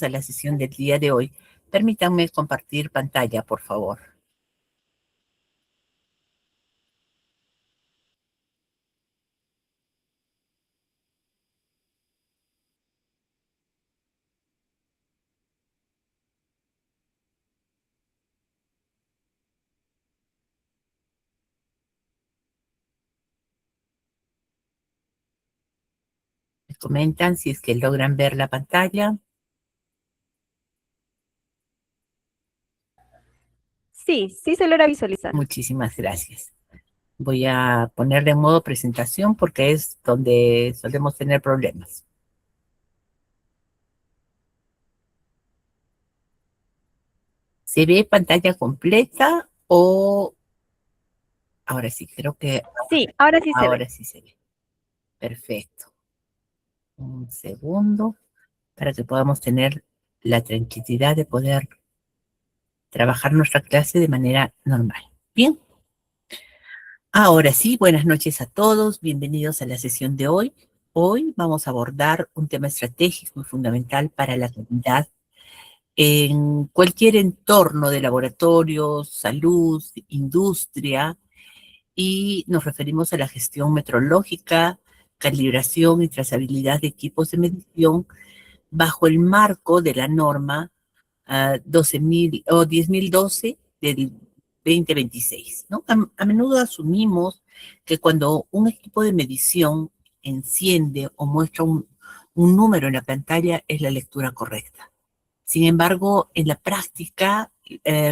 A la sesión del día de hoy. Permítanme compartir pantalla, por favor. Me comentan si es que logran ver la pantalla. Sí se logra visualizar. Muchísimas gracias. Voy a ponerle en modo presentación porque es donde solemos tener problemas. ¿Se ve pantalla completa o ahora sí? Creo que Sí, ahora sí se ve. ahora sí se ve. Perfecto. Un segundo para que podamos tener la tranquilidad de poder trabajar nuestra clase de manera normal. Bien. Ahora sí, buenas noches a todos, bienvenidos a la sesión de hoy. Hoy vamos a abordar un tema estratégico y fundamental para la comunidad en cualquier entorno de laboratorio, salud, industria, y nos referimos a la gestión metrológica, calibración y trazabilidad de equipos de medición bajo el marco de la norma 12.000 o 10.012 del 2026, ¿no? A menudo asumimos que cuando un equipo de medición enciende o muestra un número en la pantalla es la lectura correcta. Sin embargo, en la práctica,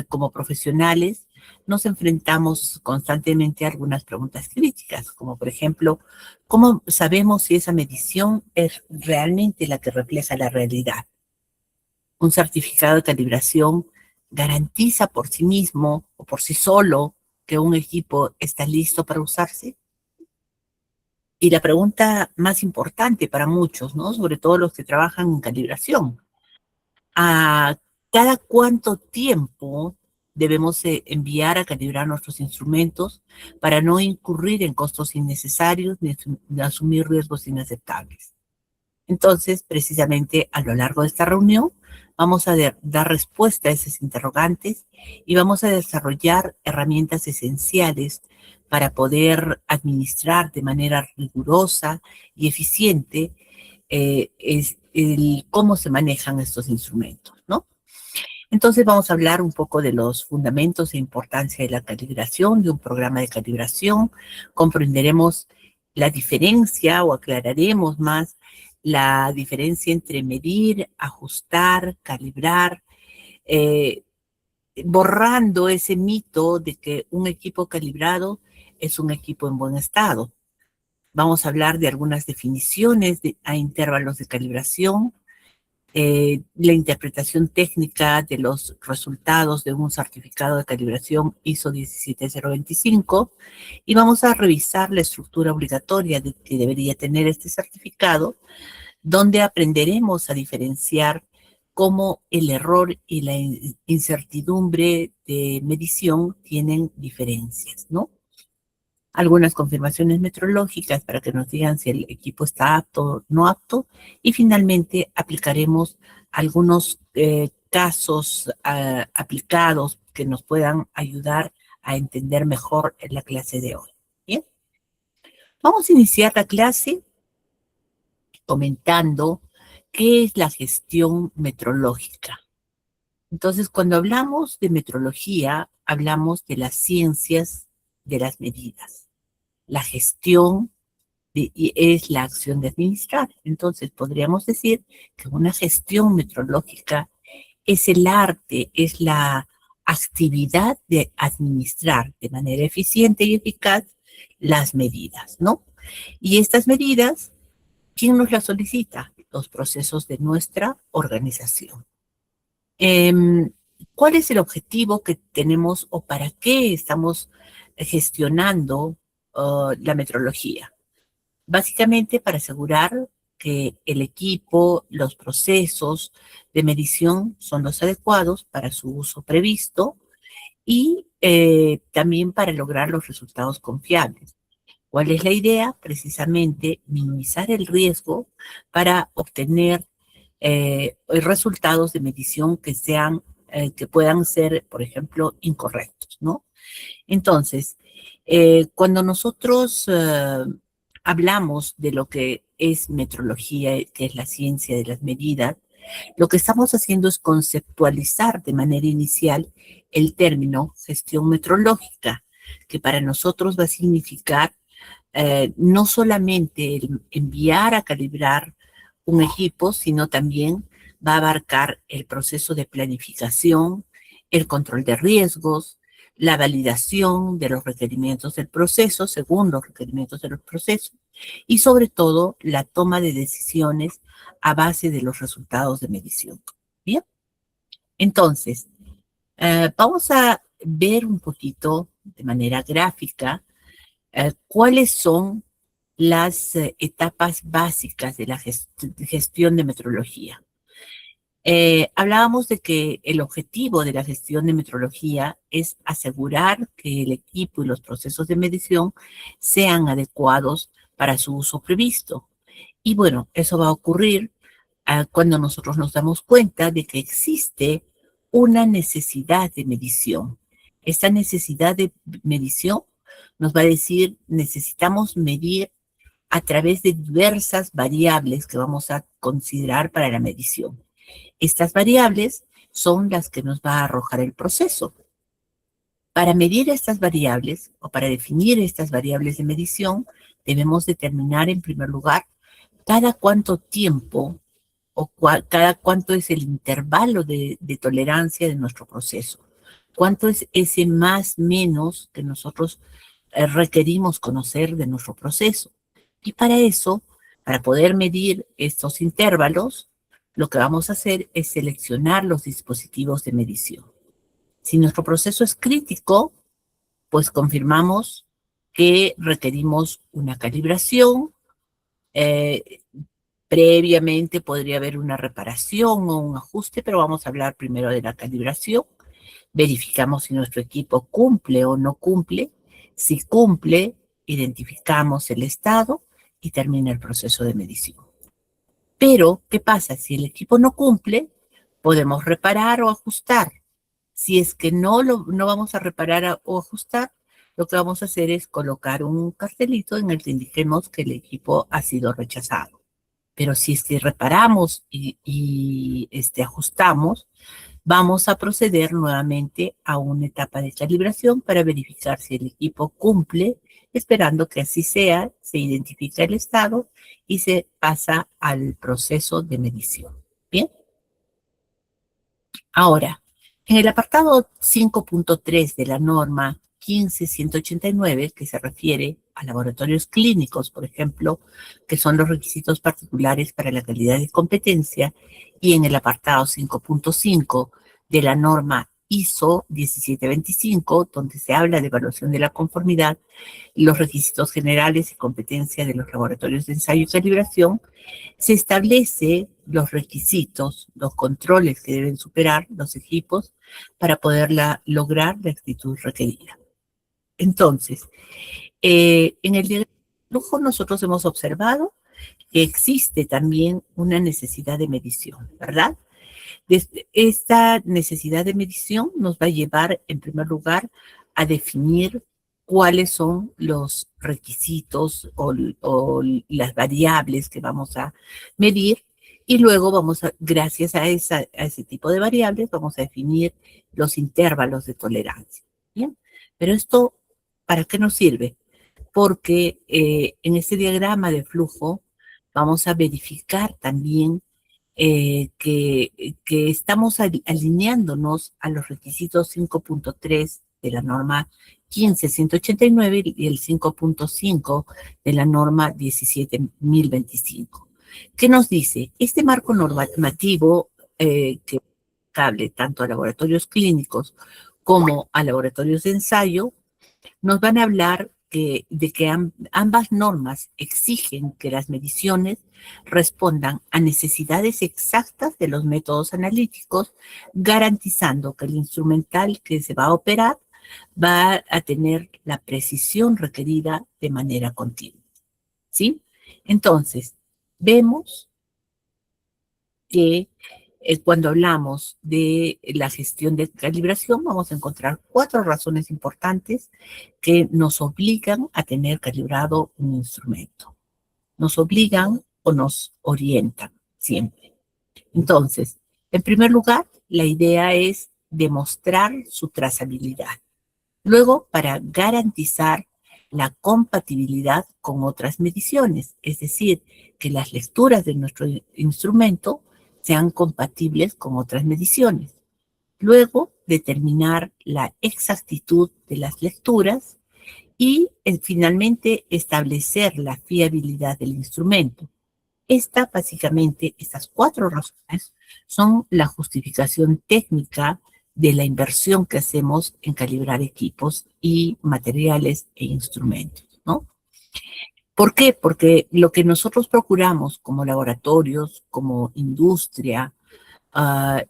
como profesionales, nos enfrentamos constantemente a algunas preguntas críticas, como por ejemplo, ¿cómo sabemos si esa medición es realmente la que refleja la realidad? Un certificado de calibración garantiza por sí mismo o por sí solo que un equipo está listo para usarse. Y la pregunta más importante para muchos, ¿no? Sobre todo los que trabajan en calibración, ¿a cada cuánto tiempo debemos enviar a calibrar nuestros instrumentos para no incurrir en costos innecesarios ni asumir riesgos inaceptables? Entonces, precisamente a lo largo de esta reunión, vamos a dar respuesta a esos interrogantes y vamos a desarrollar herramientas esenciales para poder administrar de manera rigurosa y eficiente cómo se manejan estos instrumentos, ¿no? Entonces vamos a hablar un poco de los fundamentos e importancia de la calibración, de un programa de calibración, comprenderemos la diferencia o aclararemos más la diferencia entre medir, ajustar, calibrar, eh, borrando ese mito de que un equipo calibrado es un equipo en buen estado. Vamos a hablar de algunas definiciones a intervalos de calibración, la interpretación técnica de los resultados de un certificado de calibración ISO 17025 y vamos a revisar la estructura obligatoria que debería tener este certificado, donde aprenderemos a diferenciar cómo el error y la incertidumbre de medición tienen diferencias, ¿no? Algunas confirmaciones metrológicas para que nos digan si el equipo está apto o no apto, y finalmente aplicaremos algunos casos aplicados que nos puedan ayudar a entender mejor la clase de hoy. Bien, vamos a iniciar la clase comentando qué es la gestión metrológica. Entonces, cuando hablamos de metrología, hablamos de las ciencias de las medidas. La gestión y es la acción de administrar. Entonces, podríamos decir que una gestión metrológica es el arte, es la actividad de administrar de manera eficiente y eficaz las medidas, ¿no? Y estas medidas, ¿quién nos las solicita? Los procesos de nuestra organización. ¿Cuál es el objetivo que tenemos o para qué estamos gestionando la metrología? Básicamente para asegurar que el equipo, los procesos de medición son los adecuados para su uso previsto y también para lograr los resultados confiables. ¿Cuál es la idea? Precisamente minimizar el riesgo para obtener resultados de medición que que puedan ser, por ejemplo, incorrectos, ¿no? Entonces, cuando nosotros hablamos de lo que es metrología, que es la ciencia de las medidas, lo que estamos haciendo es conceptualizar de manera inicial el término gestión metrológica, que para nosotros va a significar no solamente el enviar a calibrar un equipo, sino también va a abarcar el proceso de planificación, el control de riesgos, la validación de los requerimientos del proceso, según los requerimientos de los procesos, y sobre todo la toma de decisiones a base de los resultados de medición. Bien, entonces, vamos a ver un poquito de manera gráfica cuáles son las etapas básicas de la gestión de metrología. Hablábamos de que el objetivo de la gestión de metrología es asegurar que el equipo y los procesos de medición sean adecuados para su uso previsto. Y bueno, eso va a ocurrir cuando nosotros nos damos cuenta de que existe una necesidad de medición. Esta necesidad de medición nos va a decir, necesitamos medir a través de diversas variables que vamos a considerar para la medición. Estas variables son las que nos va a arrojar el proceso. Para medir estas variables o para definir estas variables de medición, debemos determinar en primer lugar cada cuánto tiempo o cada cuánto es el intervalo de tolerancia de nuestro proceso. Cuánto es ese más menos que nosotros requerimos conocer de nuestro proceso. Y para eso, para poder medir estos intervalos, lo que vamos a hacer es seleccionar los dispositivos de medición. Si nuestro proceso es crítico, pues confirmamos que requerimos una calibración. Previamente podría haber una reparación o un ajuste, pero vamos a hablar primero de la calibración. Verificamos si nuestro equipo cumple o no cumple. Si cumple, identificamos el estado y termina el proceso de medición. Pero, ¿qué pasa? Si el equipo no cumple, podemos reparar o ajustar. Si es que no vamos a reparar o ajustar, lo que vamos a hacer es colocar un cartelito en el que indiquemos que el equipo ha sido rechazado. Pero si es que reparamos y ajustamos, vamos a proceder nuevamente a una etapa de calibración para verificar si el equipo cumple, esperando que así sea, se identifica el estado y se pasa al proceso de medición. Bien. Ahora, en el apartado 5.3 de la norma 15189, que se refiere a laboratorios clínicos, por ejemplo, que son los requisitos particulares para la calidad y competencia, y en el apartado 5.5 de la norma ISO 1725, donde se habla de evaluación de la conformidad, los requisitos generales y competencia de los laboratorios de ensayo y calibración, se establece los requisitos, los controles que deben superar los equipos para poder lograr la actitud requerida. Entonces, en el diagrama de flujo nosotros hemos observado que existe también una necesidad de medición, ¿verdad? Esta necesidad de medición nos va a llevar, en primer lugar, a definir cuáles son los requisitos o las variables que vamos a medir y luego gracias a ese tipo de variables, vamos a definir los intervalos de tolerancia. ¿Bien? Pero esto, ¿para qué nos sirve? Porque en este diagrama de flujo vamos a verificar también que estamos alineándonos a los requisitos 5.3 de la norma 15189 y el 5.5 de la norma 17025. ¿Qué nos dice? Este marco normativo que es aplicable tanto a laboratorios clínicos como a laboratorios de ensayo nos van a hablar de que ambas normas exigen que las mediciones respondan a necesidades exactas de los métodos analíticos, garantizando que el instrumental que se va a operar va a tener la precisión requerida de manera continua. ¿Sí? Entonces, vemos que cuando hablamos de la gestión de calibración vamos a encontrar 4 razones importantes que nos obligan a tener calibrado un instrumento. Nos obligan o nos orientan siempre. Entonces, en primer lugar, la idea es demostrar su trazabilidad. Luego, para garantizar la compatibilidad con otras mediciones, es decir, que las lecturas de nuestro instrumento sean compatibles con otras mediciones. Luego, determinar la exactitud de las lecturas y finalmente establecer la fiabilidad del instrumento. Estas 4 razones son la justificación técnica de la inversión que hacemos en calibrar equipos y materiales e instrumentos, ¿no? ¿Por qué? Porque lo que nosotros procuramos como laboratorios, como industria,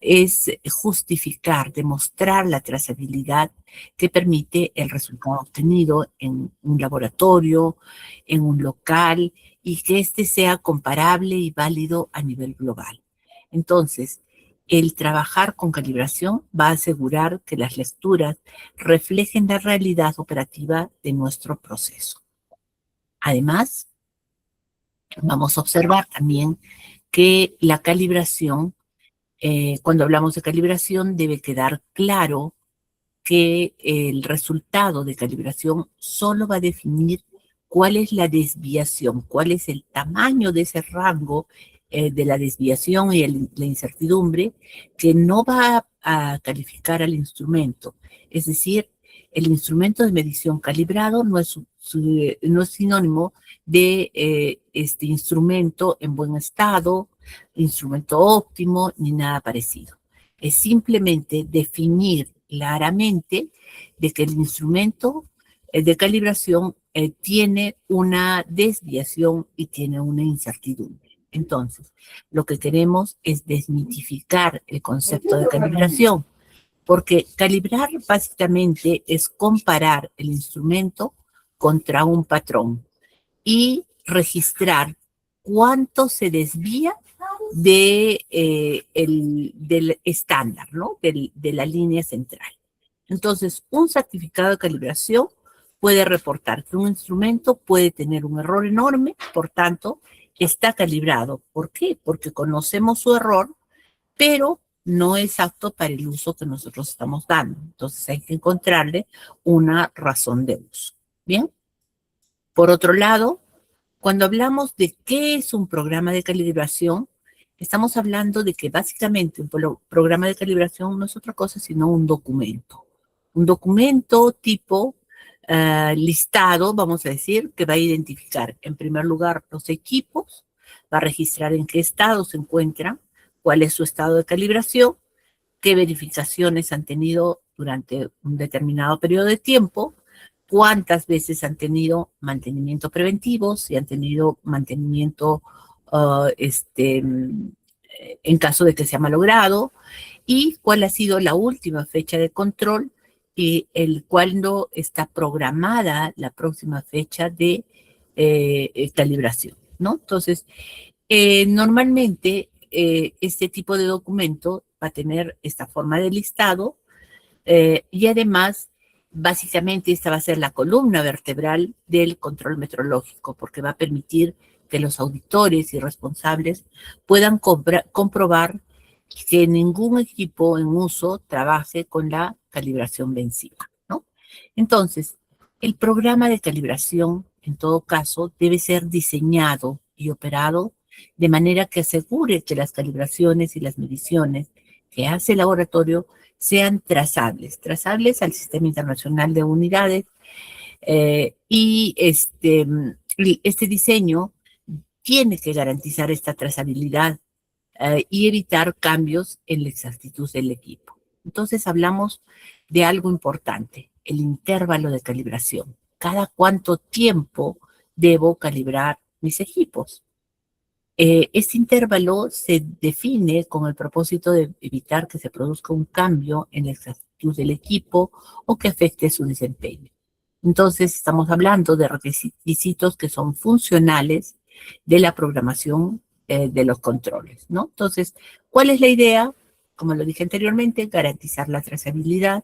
es justificar, demostrar la trazabilidad que permite el resultado obtenido en un laboratorio, en un local, y que éste sea comparable y válido a nivel global. Entonces, el trabajar con calibración va a asegurar que las lecturas reflejen la realidad operativa de nuestro proceso. Además, vamos a observar también que la calibración, cuando hablamos de calibración, debe quedar claro que el resultado de calibración solo va a definir cuál es la desviación, cuál es el tamaño de ese rango de la desviación y la incertidumbre que no va a calificar al instrumento. Es decir, el instrumento de medición calibrado no es sinónimo de este instrumento en buen estado, instrumento óptimo, ni nada parecido. Es simplemente definir claramente de que el instrumento de calibración tiene una desviación y tiene una incertidumbre. Entonces, lo que queremos es desmitificar el concepto de calibración, porque calibrar básicamente es comparar el instrumento contra un patrón y registrar cuánto se desvía del estándar, ¿no? De la línea central. Entonces, un certificado de calibración puede reportar que un instrumento puede tener un error enorme, por tanto, está calibrado. ¿Por qué? Porque conocemos su error, pero no es apto para el uso que nosotros estamos dando. Entonces, hay que encontrarle una razón de uso. ¿Bien? Por otro lado, cuando hablamos de qué es un programa de calibración, estamos hablando de que básicamente un programa de calibración no es otra cosa sino un documento. Un documento tipo listado, vamos a decir, que va a identificar en primer lugar los equipos, va a registrar en qué estado se encuentran, cuál es su estado de calibración, qué verificaciones han tenido durante un determinado periodo de tiempo, cuántas veces han tenido mantenimiento preventivo, si han tenido mantenimiento en caso de que sea malogrado, y cuál ha sido la última fecha de control y cuándo está programada la próxima fecha de calibración, ¿no? Entonces, normalmente este tipo de documento va a tener esta forma de listado y además, básicamente, esta va a ser la columna vertebral del control metrológico, porque va a permitir que los auditores y responsables puedan comprobar que ningún equipo en uso trabaje con la calibración vencida, ¿no? Entonces, el programa de calibración, en todo caso, debe ser diseñado y operado de manera que asegure que las calibraciones y las mediciones que hace el laboratorio sean trazables al Sistema Internacional de Unidades, y este diseño tiene que garantizar esta trazabilidad y evitar cambios en la exactitud del equipo. Entonces hablamos de algo importante, el intervalo de calibración. ¿Cada cuánto tiempo debo calibrar mis equipos? Este intervalo se define con el propósito de evitar que se produzca un cambio en la exactitud del equipo o que afecte su desempeño. Entonces, estamos hablando de requisitos que son funcionales de la programación de los controles, ¿no? Entonces, ¿cuál es la idea? Como lo dije anteriormente, garantizar la trazabilidad,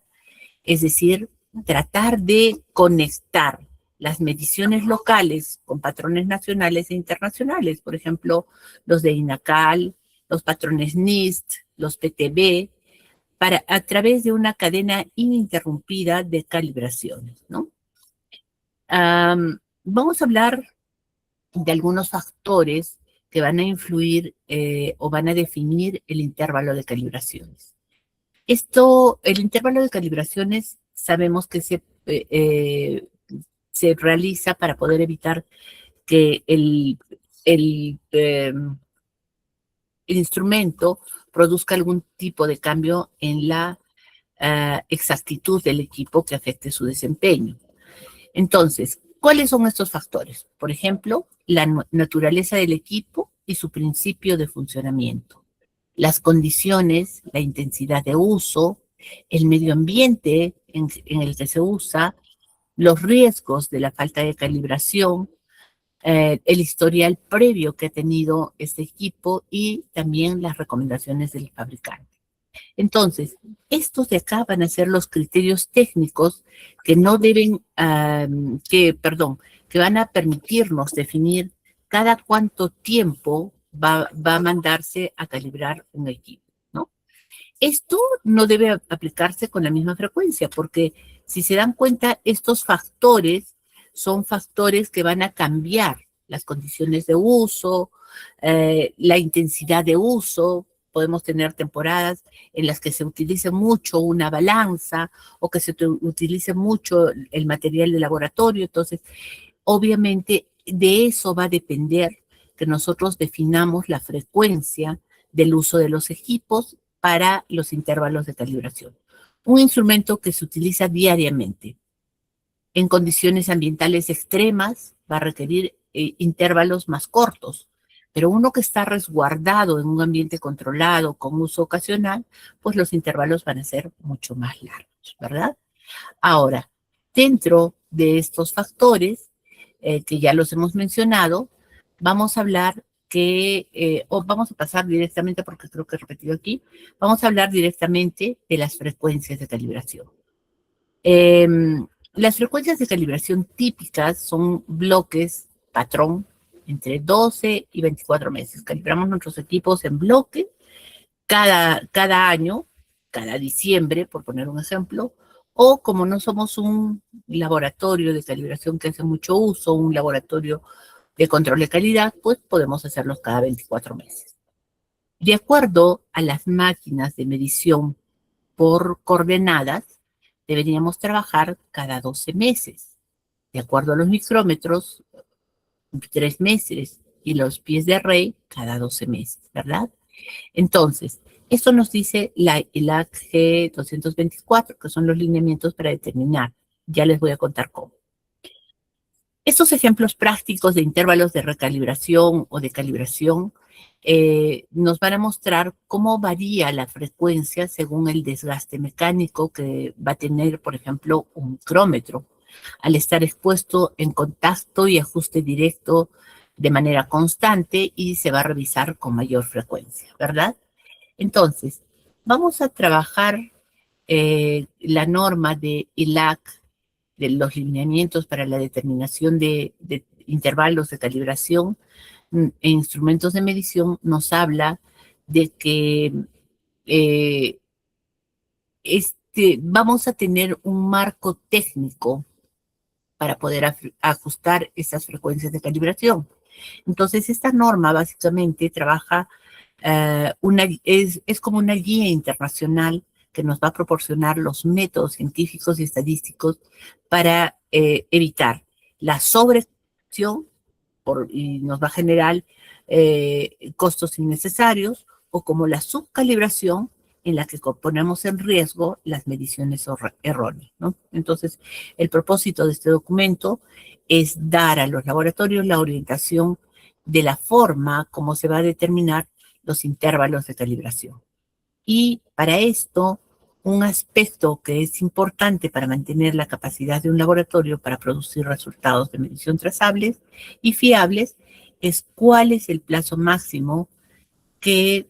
es decir, tratar de conectar las mediciones locales con patrones nacionales e internacionales, por ejemplo, los de INACAL, los patrones NIST, los PTB, a través de una cadena ininterrumpida de calibraciones, ¿no? Vamos a hablar de algunos factores que van a influir o van a definir el intervalo de calibraciones. El intervalo de calibraciones, sabemos que se realiza para poder evitar que el instrumento produzca algún tipo de cambio en la exactitud del equipo que afecte su desempeño. Entonces, ¿cuáles son estos factores? Por ejemplo, la naturaleza del equipo y su principio de funcionamiento, las condiciones, la intensidad de uso, el medio ambiente en el que se usa, los riesgos de la falta de calibración, el historial previo que ha tenido este equipo y también las recomendaciones del fabricante. Entonces, estos de acá van a ser los criterios técnicos que no deben, que van a permitirnos definir cada cuánto tiempo va a mandarse a calibrar un equipo, ¿no? Esto no debe aplicarse con la misma frecuencia, porque si se dan cuenta, estos factores son factores que van a cambiar las condiciones de uso, la intensidad de uso. Podemos tener temporadas en las que se utilice mucho una balanza o que se utilice mucho el material de laboratorio. Entonces, obviamente, de eso va a depender que nosotros definamos la frecuencia del uso de los equipos para los intervalos de calibración. Un instrumento que se utiliza diariamente en condiciones ambientales extremas va a requerir intervalos más cortos, pero uno que está resguardado en un ambiente controlado con uso ocasional, pues los intervalos van a ser mucho más largos, ¿verdad? Ahora, dentro de estos factores, que ya los hemos mencionado, vamos a hablar o vamos a pasar directamente, porque creo que he repetido aquí, vamos a hablar directamente de las frecuencias de calibración. Las frecuencias de calibración típicas son bloques patrón entre 12 y 24 meses. Calibramos nuestros equipos en bloque cada año, cada diciembre, por poner un ejemplo, o como no somos un laboratorio de calibración que hace mucho uso, un laboratorio de control de calidad, pues podemos hacerlos cada 24 meses. De acuerdo a las máquinas de medición por coordenadas, deberíamos trabajar cada 12 meses. De acuerdo a los micrómetros, 3 meses, y los pies de array cada 12 meses, ¿verdad? Entonces, esto nos dice el ILAC G224, que son los lineamientos para determinar. Ya les voy a contar cómo. Estos ejemplos prácticos de intervalos de recalibración o de calibración nos van a mostrar cómo varía la frecuencia según el desgaste mecánico que va a tener, por ejemplo, un micrómetro, al estar expuesto en contacto y ajuste directo de manera constante y se va a revisar con mayor frecuencia, ¿verdad? Entonces, vamos a trabajar la norma de ILAC, de los lineamientos para la determinación de intervalos de calibración en instrumentos de medición, nos habla de que vamos a tener un marco técnico para poder ajustar esas frecuencias de calibración. Entonces, esta norma básicamente trabaja, es como una guía internacional que nos va a proporcionar los métodos científicos y estadísticos para evitar la sobreacción y nos va a generar costos innecesarios, o como la subcalibración, en la que ponemos en riesgo las mediciones erróneas, ¿no? Entonces, el propósito de este documento es dar a los laboratorios la orientación de la forma como se va a determinar los intervalos de calibración. Y para esto, un aspecto que es importante para mantener la capacidad de un laboratorio para producir resultados de medición trazables y fiables es cuál es el plazo máximo que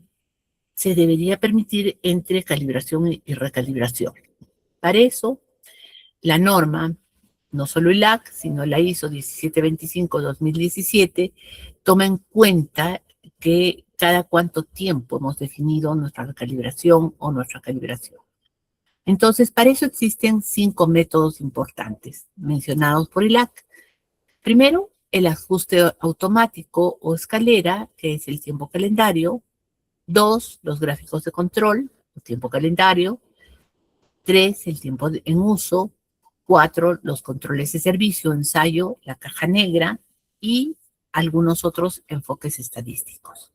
se debería permitir entre calibración y recalibración. Para eso, la norma, no solo el ILAC, sino la ISO 1725-2017, toma en cuenta que cada cuánto tiempo hemos definido nuestra recalibración o nuestra calibración. Entonces, para eso existen 5 métodos importantes mencionados por ILAC. Primero, el ajuste automático o escalera, que es el tiempo calendario. 2, los gráficos de control, o tiempo calendario. 3, el tiempo en uso. 4, los controles de servicio, ensayo, la caja negra y algunos otros enfoques estadísticos.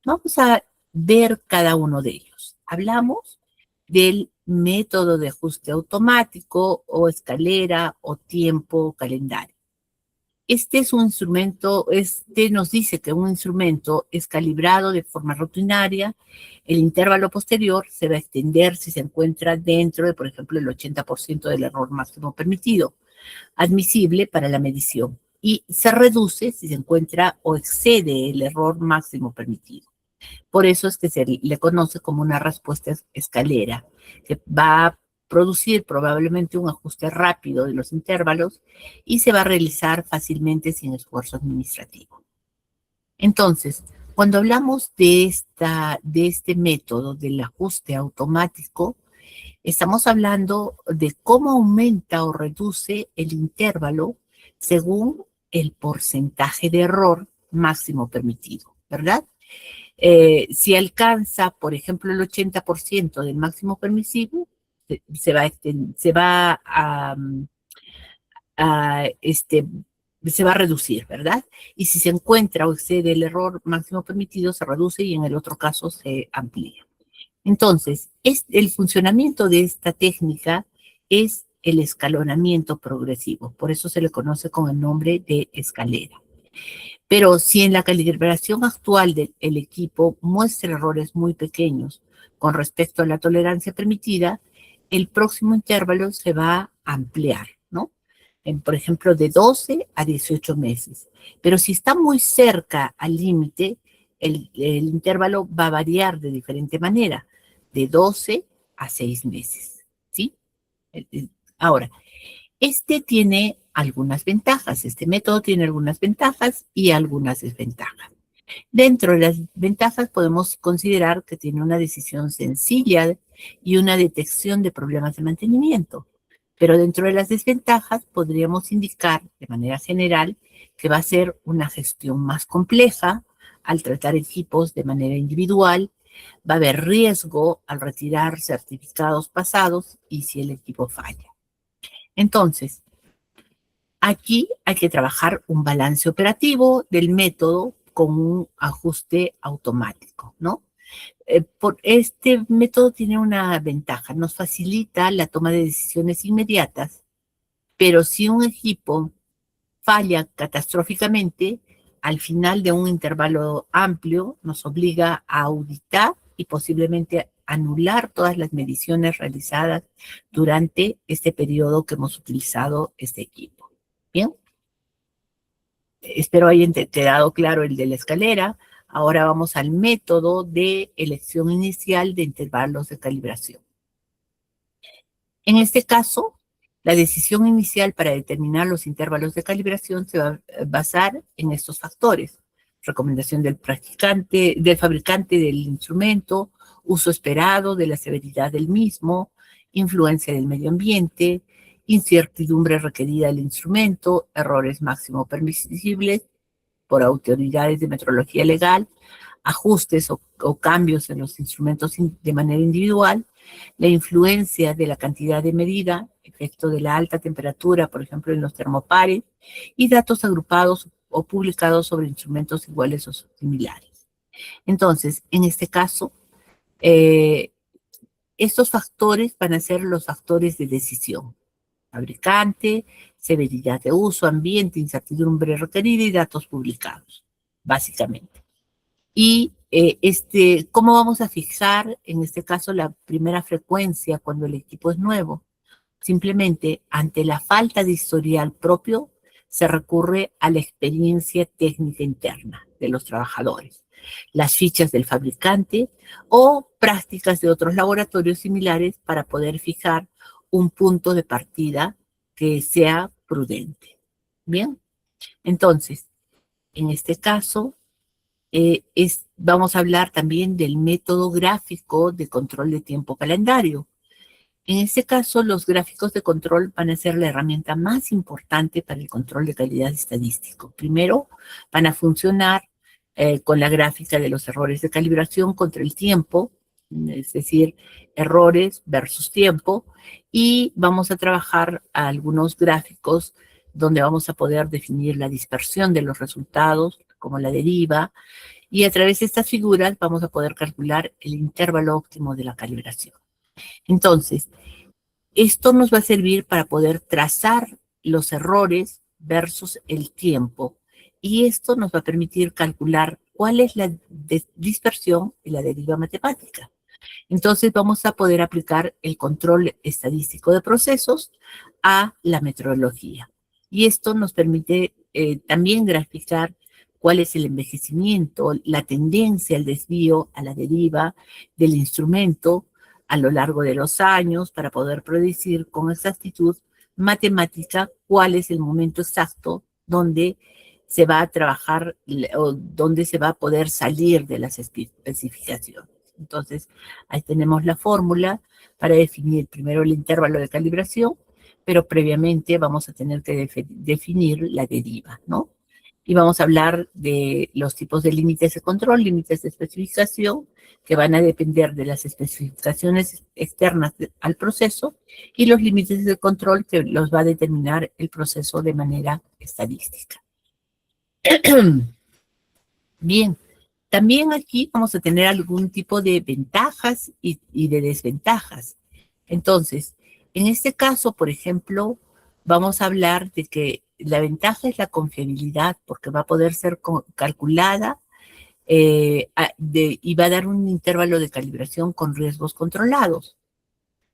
Vamos a ver cada uno de ellos. Hablamos del método de ajuste automático o escalera o tiempo calendario. Este es un instrumento, nos dice que un instrumento es calibrado de forma rutinaria. El intervalo posterior se va a extender si se encuentra dentro de, por ejemplo, el 80% del error máximo permitido, admisible para la medición, y se reduce si se encuentra o excede el error máximo permitido. Por eso es que se le conoce como una respuesta escalera, que va a producir probablemente un ajuste rápido de los intervalos y se va a realizar fácilmente sin esfuerzo administrativo. Entonces, cuando hablamos de este método del ajuste automático, estamos hablando de cómo aumenta o reduce el intervalo según el porcentaje de error máximo permitido, ¿verdad? Si alcanza, por ejemplo, el 80% del máximo permisivo, se va a reducir, ¿verdad? Y si se encuentra o excede el error máximo permitido, se reduce y en el otro caso se amplía. Entonces, el funcionamiento de esta técnica es el escalonamiento progresivo, por eso se le conoce con el nombre de escalera. Pero si en la calibración actual del equipo muestra errores muy pequeños con respecto a la tolerancia permitida, el próximo intervalo se va a ampliar, ¿no? Por ejemplo, de 12 a 18 meses. Pero si está muy cerca al límite, el intervalo va a variar de diferente manera, de 12 a 6 meses, ¿sí? Ahora, tiene algunas ventajas, este método tiene algunas ventajas y algunas desventajas. Dentro de las ventajas podemos considerar que tiene una decisión sencilla y una detección de problemas de mantenimiento. Pero dentro de las desventajas podríamos indicar de manera general que va a ser una gestión más compleja al tratar equipos de manera individual, va a haber riesgo al retirar certificados pasados y si el equipo falla. Entonces, aquí hay que trabajar un balance operativo del método con un ajuste automático, ¿no? Este método tiene una ventaja, nos facilita la toma de decisiones inmediatas, pero si un equipo falla catastróficamente, al final de un intervalo amplio nos obliga a auditar y posiblemente anular todas las mediciones realizadas durante este periodo que hemos utilizado este equipo. Bien, espero hayan quedado claro el de la escalera. Ahora vamos al método de elección inicial de intervalos de calibración. En este caso, la decisión inicial para determinar los intervalos de calibración se va a basar en estos factores: recomendación del fabricante del instrumento, uso esperado de la severidad del mismo, influencia del medio ambiente, incertidumbre requerida del instrumento, errores máximo permisibles por autoridades de metrología legal, ajustes o cambios en los instrumentos de manera individual, la influencia de la cantidad de medida, efecto de la alta temperatura, por ejemplo, en los termopares, y datos agrupados o publicados sobre instrumentos iguales o similares. Entonces, en este caso, estos factores van a ser los factores de decisión: fabricante, severidad de uso, ambiente, incertidumbre requerida y datos publicados, básicamente. Y ¿cómo vamos a fijar, en este caso, la primera frecuencia cuando el equipo es nuevo? Simplemente, ante la falta de historial propio, se recurre a la experiencia técnica interna de los trabajadores, las fichas del fabricante o prácticas de otros laboratorios similares para poder fijar un punto de partida que sea prudente. Bien, entonces, en este caso, vamos a hablar también del método gráfico de control de tiempo calendario. En este caso, los gráficos de control van a ser la herramienta más importante para el control de calidad estadístico. Primero, van a funcionar con la gráfica de los errores de calibración contra el tiempo, es decir, errores versus tiempo, y vamos a trabajar algunos gráficos donde vamos a poder definir la dispersión de los resultados, como la deriva, y a través de estas figuras vamos a poder calcular el intervalo óptimo de la calibración. Entonces, esto nos va a servir para poder trazar los errores versus el tiempo. Y esto nos va a permitir calcular cuál es la dispersión y la deriva matemática. Entonces vamos a poder aplicar el control estadístico de procesos a la metodología. Y esto nos permite también graficar cuál es el envejecimiento, la tendencia al desvío, a la deriva del instrumento a lo largo de los años para poder predecir con exactitud matemática cuál es el momento exacto donde se va a trabajar o donde se va a poder salir de las especificaciones. Entonces, ahí tenemos la fórmula para definir primero el intervalo de calibración, pero previamente vamos a tener que definir la deriva, ¿no? Y vamos a hablar de los tipos de límites de control, límites de especificación, que van a depender de las especificaciones externas al proceso, y los límites de control que los va a determinar el proceso de manera estadística. Bien, también aquí vamos a tener algún tipo de ventajas y de desventajas. Entonces, en este caso, por ejemplo, vamos a hablar de que la ventaja es la confiabilidad, porque va a poder ser calculada y va a dar un intervalo de calibración con riesgos controlados.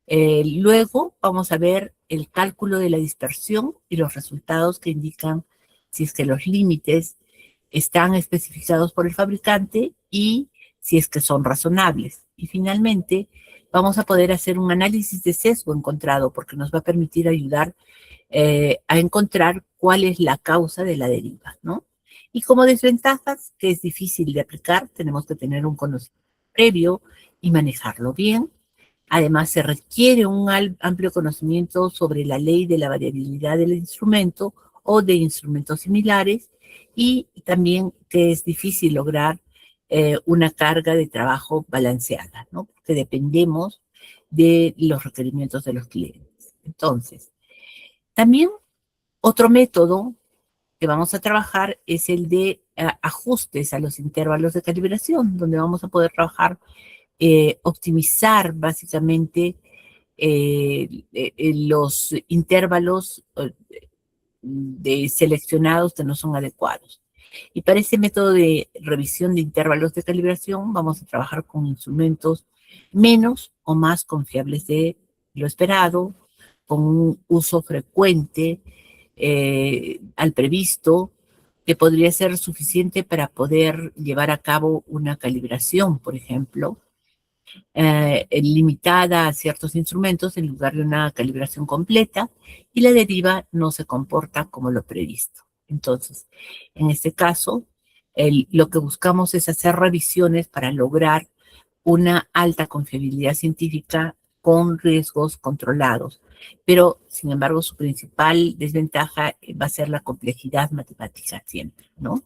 Luego vamos a ver el cálculo de la dispersión y los resultados que indican si es que los límites están especificados por el fabricante y si es que son razonables. Y finalmente, vamos a poder hacer un análisis de sesgo encontrado porque nos va a permitir ayudar a encontrar cuál es la causa de la deriva, ¿no? Y como desventajas, que es difícil de aplicar, tenemos que tener un conocimiento previo y manejarlo bien. Además, se requiere un amplio conocimiento sobre la ley de la variabilidad del instrumento o de instrumentos similares, y también que es difícil lograr una carga de trabajo balanceada, ¿no? Porque dependemos de los requerimientos de los clientes. Entonces, también otro método que vamos a trabajar es el de ajustes a los intervalos de calibración, donde vamos a poder trabajar, optimizar básicamente los intervalos seleccionados que no son adecuados. Y para ese método de revisión de intervalos de calibración vamos a trabajar con instrumentos menos o más confiables de lo esperado, con un uso frecuente al previsto, que podría ser suficiente para poder llevar a cabo una calibración, por ejemplo, limitada a ciertos instrumentos en lugar de una calibración completa, y la deriva no se comporta como lo previsto. Entonces, en este caso, lo que buscamos es hacer revisiones para lograr una alta confiabilidad científica con riesgos controlados. Pero, sin embargo, su principal desventaja va a ser la complejidad matemática siempre, ¿no?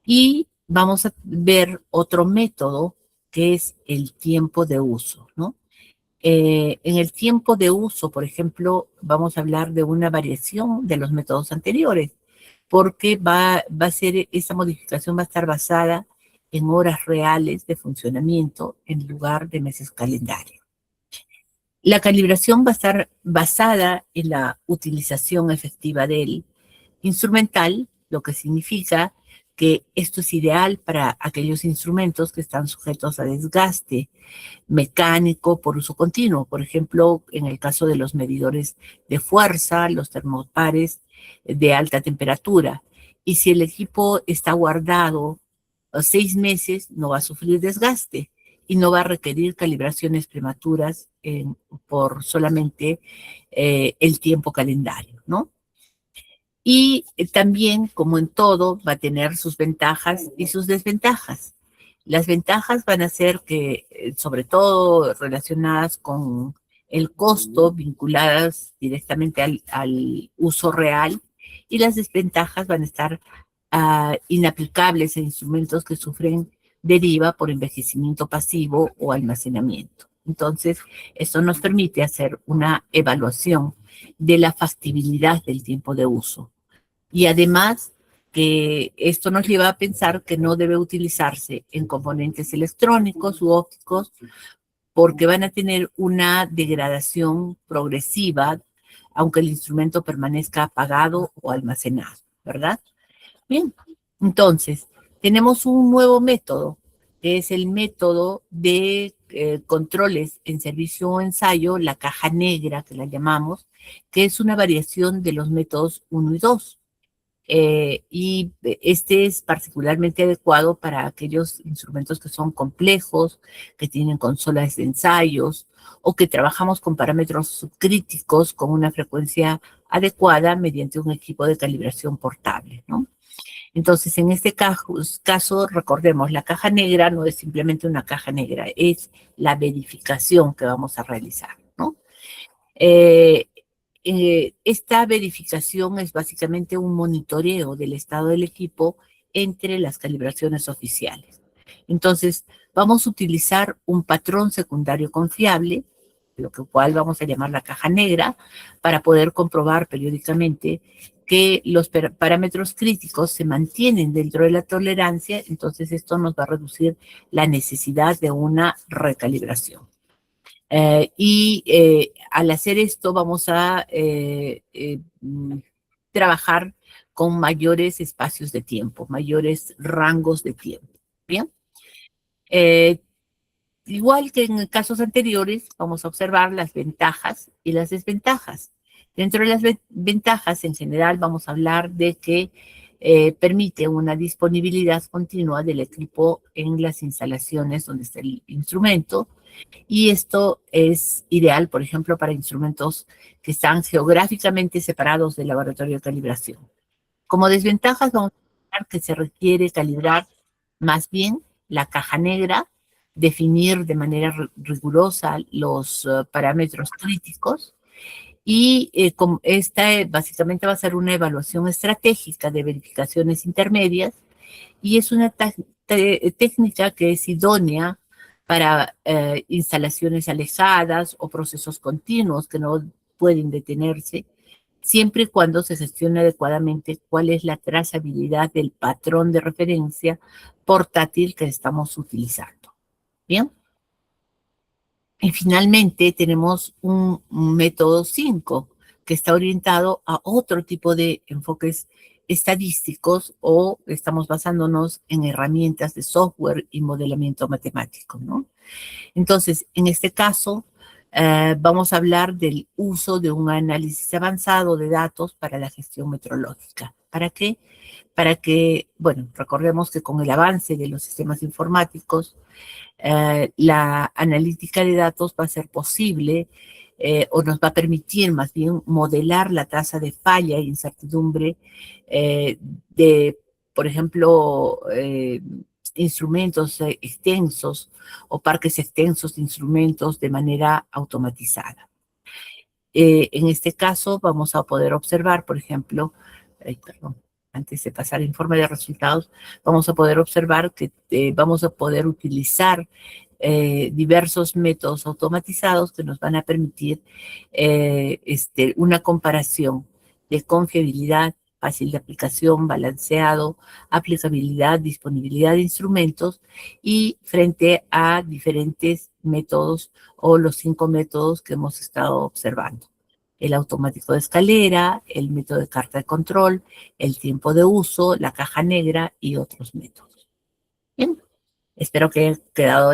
Y vamos a ver otro método que es el tiempo de uso, ¿no? En el tiempo de uso, por ejemplo, vamos a hablar de una variación de los métodos anteriores, porque esa modificación va a estar basada en horas reales de funcionamiento en lugar de meses calendario. La calibración va a estar basada en la utilización efectiva del instrumental, lo que significa que esto es ideal para aquellos instrumentos que están sujetos a desgaste mecánico por uso continuo. Por ejemplo, en el caso de los medidores de fuerza, los termopares de alta temperatura. Y si el equipo está guardado 6 meses, no va a sufrir desgaste y no va a requerir calibraciones prematuras por solamente el tiempo calendario, ¿no? Y también, como en todo, va a tener sus ventajas y sus desventajas. Las ventajas van a ser que, sobre todo relacionadas con el costo, vinculadas directamente al uso real, y las desventajas van a estar inaplicables a instrumentos que sufren deriva por envejecimiento pasivo o almacenamiento. Entonces, esto nos permite hacer una evaluación de la factibilidad del tiempo de uso. Y además, que esto nos lleva a pensar que no debe utilizarse en componentes electrónicos u ópticos porque van a tener una degradación progresiva, aunque el instrumento permanezca apagado o almacenado, ¿verdad? Bien, entonces, tenemos un nuevo método, que es el método de controles en servicio o ensayo, la caja negra, que la llamamos, que es una variación de los métodos 1 y 2. Y este es particularmente adecuado para aquellos instrumentos que son complejos, que tienen consolas de ensayos o que trabajamos con parámetros subcríticos con una frecuencia adecuada mediante un equipo de calibración portable, ¿no? Entonces, en este caso, recordemos, la caja negra no es simplemente una caja negra, es la verificación que vamos a realizar, ¿no? Esta verificación es básicamente un monitoreo del estado del equipo entre las calibraciones oficiales. Entonces, vamos a utilizar un patrón secundario confiable, lo cual vamos a llamar la caja negra, para poder comprobar periódicamente que los parámetros críticos se mantienen dentro de la tolerancia, entonces esto nos va a reducir la necesidad de una recalibración. Al hacer esto vamos a trabajar con mayores espacios de tiempo, mayores rangos de tiempo. Bien. Igual que en casos anteriores, vamos a observar las ventajas y las desventajas. Dentro de las ventajas, en general, vamos a hablar de que permite una disponibilidad continua del equipo en las instalaciones donde está el instrumento, y esto es ideal, por ejemplo, para instrumentos que están geográficamente separados del laboratorio de calibración. Como desventajas, vamos a ver que se requiere calibrar más bien la caja negra, definir de manera rigurosa los parámetros críticos, y esta básicamente va a ser una evaluación estratégica de verificaciones intermedias, y es una técnica que es idónea para instalaciones alejadas o procesos continuos que no pueden detenerse, siempre y cuando se gestione adecuadamente cuál es la trazabilidad del patrón de referencia portátil que estamos utilizando. ¿Bien? Y finalmente tenemos un método 5 que está orientado a otro tipo de enfoques estadísticos, o estamos basándonos en herramientas de software y modelamiento matemático, ¿no? Entonces, en este caso, vamos a hablar del uso de un análisis avanzado de datos para la gestión metrológica. ¿Para qué? Para que, bueno, recordemos que con el avance de los sistemas informáticos, la analítica de datos va a ser posible o nos va a permitir más bien modelar la tasa de falla e incertidumbre de, por ejemplo, instrumentos extensos o parques extensos de instrumentos de manera automatizada. En este caso vamos a poder observar, por ejemplo, antes de pasar al informe de resultados, vamos a poder observar que vamos a poder utilizar diversos métodos automatizados que nos van a permitir una comparación de confiabilidad, fácil de aplicación, balanceado, aplicabilidad, disponibilidad de instrumentos, y frente a diferentes métodos o los 5 métodos que hemos estado observando: el automático de escalera, el método de carta de control, el tiempo de uso, la caja negra y otros métodos. Bien, espero que haya quedado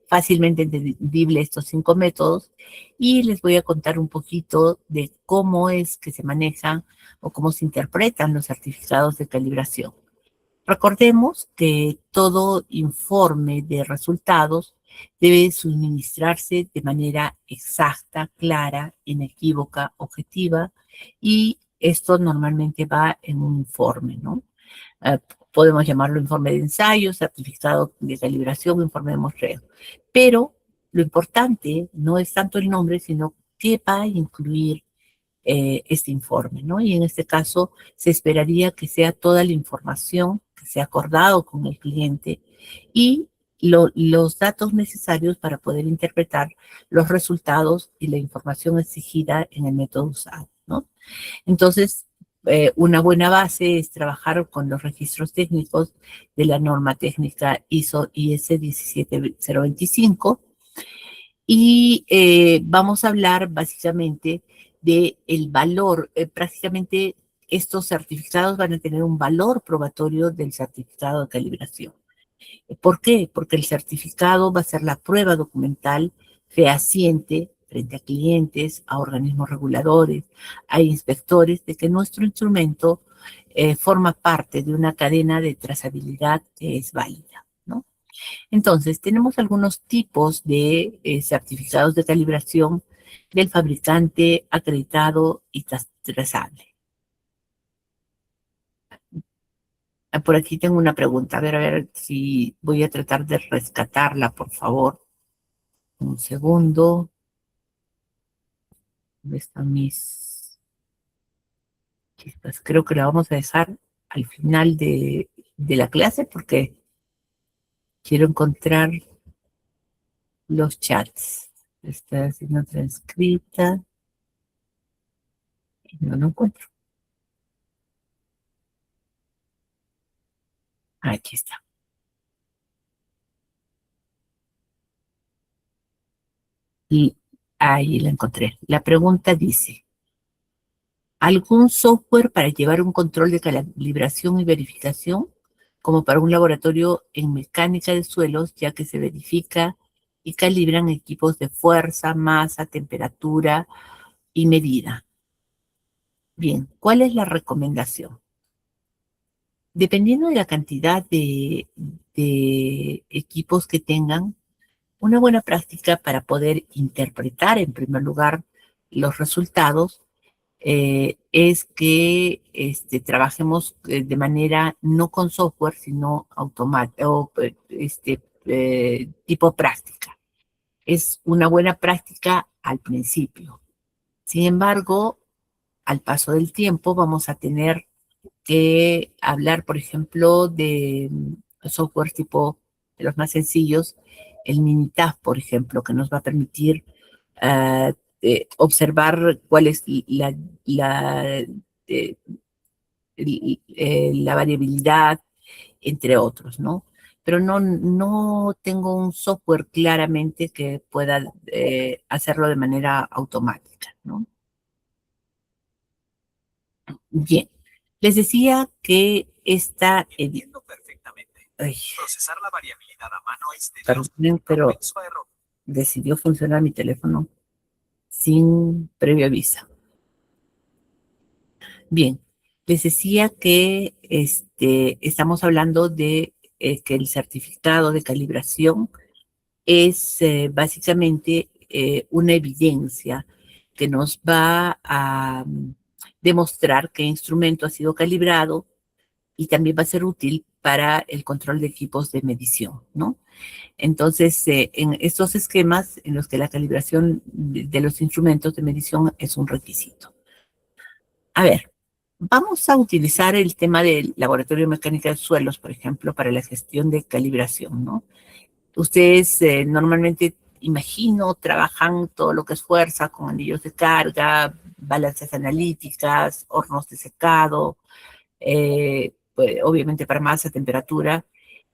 fácilmente entendible estos 5 métodos y les voy a contar un poquito de cómo es que se manejan o cómo se interpretan los certificados de calibración. Recordemos que todo informe de resultados debe suministrarse de manera exacta, clara, inequívoca, objetiva, y esto normalmente va en un informe, ¿no? Eh, Podemos llamarlo informe de ensayo, certificado de calibración, informe de muestreo. Pero lo importante no es tanto el nombre, sino qué va a incluir este informe, ¿no? Y en este caso se esperaría que sea toda la información que se ha acordado con el cliente y los datos necesarios para poder interpretar los resultados y la información exigida en el método usado, ¿no? Entonces, una buena base es trabajar con los registros técnicos de la norma técnica ISO IS 17025 y vamos a hablar básicamente de el valor. Prácticamente estos certificados van a tener un valor probatorio del certificado de calibración. ¿Por qué? Porque el certificado va a ser la prueba documental fehaciente frente a clientes, a organismos reguladores, a inspectores, de que nuestro instrumento forma parte de una cadena de trazabilidad que es válida, ¿no? Entonces, tenemos algunos tipos de certificados de calibración del fabricante acreditado y trazable. Por aquí tengo una pregunta. A ver si voy a tratar de rescatarla, por favor. Un segundo. ¿Dónde están mis chispas? Creo que la vamos a dejar al final de la clase porque quiero encontrar los chats. Está siendo transcrita y no lo encuentro. Aquí está. Y ahí la encontré. La pregunta dice, ¿algún software para llevar un control de calibración y verificación, como para un laboratorio en mecánica de suelos, ya que se verifica y calibran equipos de fuerza, masa, temperatura y medida? Bien, ¿cuál es la recomendación? Dependiendo de la cantidad de equipos que tengan, una buena práctica para poder interpretar en primer lugar los resultados es que trabajemos de manera no con software, sino automática o tipo práctica. Es una buena práctica al principio. Sin embargo, al paso del tiempo vamos a tener que hablar, por ejemplo, de software tipo de los más sencillos, el Minitab, por ejemplo, que nos va a permitir observar cuál es eh, la variabilidad, entre otros, ¿no? Pero no tengo un software claramente que pueda hacerlo de manera automática, ¿no? Bien, les decía que esta... Entiendo perfectamente. Ay, Procesar la variabilidad a mano es perdonen, pero propenso a error. decidió funcionar mi teléfono sin previo aviso. Bien, les decía que estamos hablando de que el certificado de calibración es básicamente una evidencia que nos va a demostrar qué instrumento ha sido calibrado y también va a ser útil para el control de equipos de medición, ¿no? Entonces, en estos esquemas en los que la calibración de los instrumentos de medición es un requisito. A ver, vamos a utilizar el tema del laboratorio de mecánica de suelos, por ejemplo, para la gestión de calibración, ¿no? Ustedes normalmente, imagino, trabajan todo lo que es fuerza con anillos de carga, balanzas analíticas, hornos de secado, pues, obviamente para masa, temperatura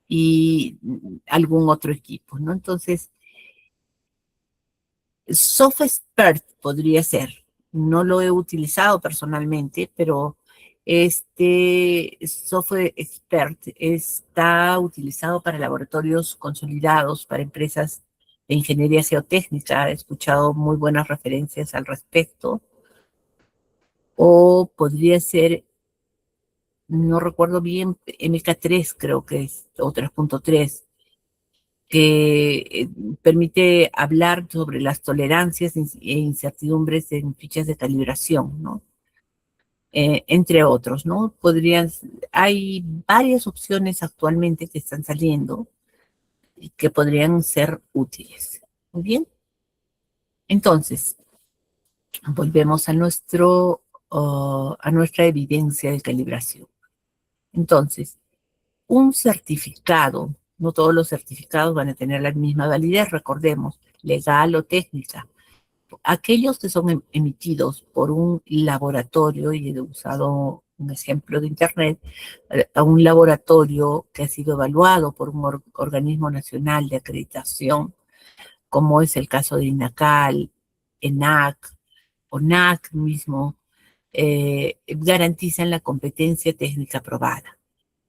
y algún otro equipo, ¿no? Entonces, SoftXpert podría ser. No lo he utilizado personalmente, pero este software expert está utilizado para laboratorios consolidados, para empresas de ingeniería geotécnica, he escuchado muy buenas referencias al respecto, o podría ser, no recuerdo bien, MK3 creo que es, o 3.3, que permite hablar sobre las tolerancias e incertidumbres en fichas de calibración, ¿no? Entre otros, ¿no? Hay varias opciones actualmente que están saliendo y que podrían ser útiles. Muy bien. Entonces, volvemos a a nuestra evidencia de calibración. Entonces, un certificado, no todos los certificados van a tener la misma validez, recordemos, legal o técnica. Aquellos que son emitidos por un laboratorio, y he usado un ejemplo de Internet, a un laboratorio que ha sido evaluado por un organismo nacional de acreditación, como es el caso de INACAL, ENAC o NAC mismo, garantizan la competencia técnica aprobada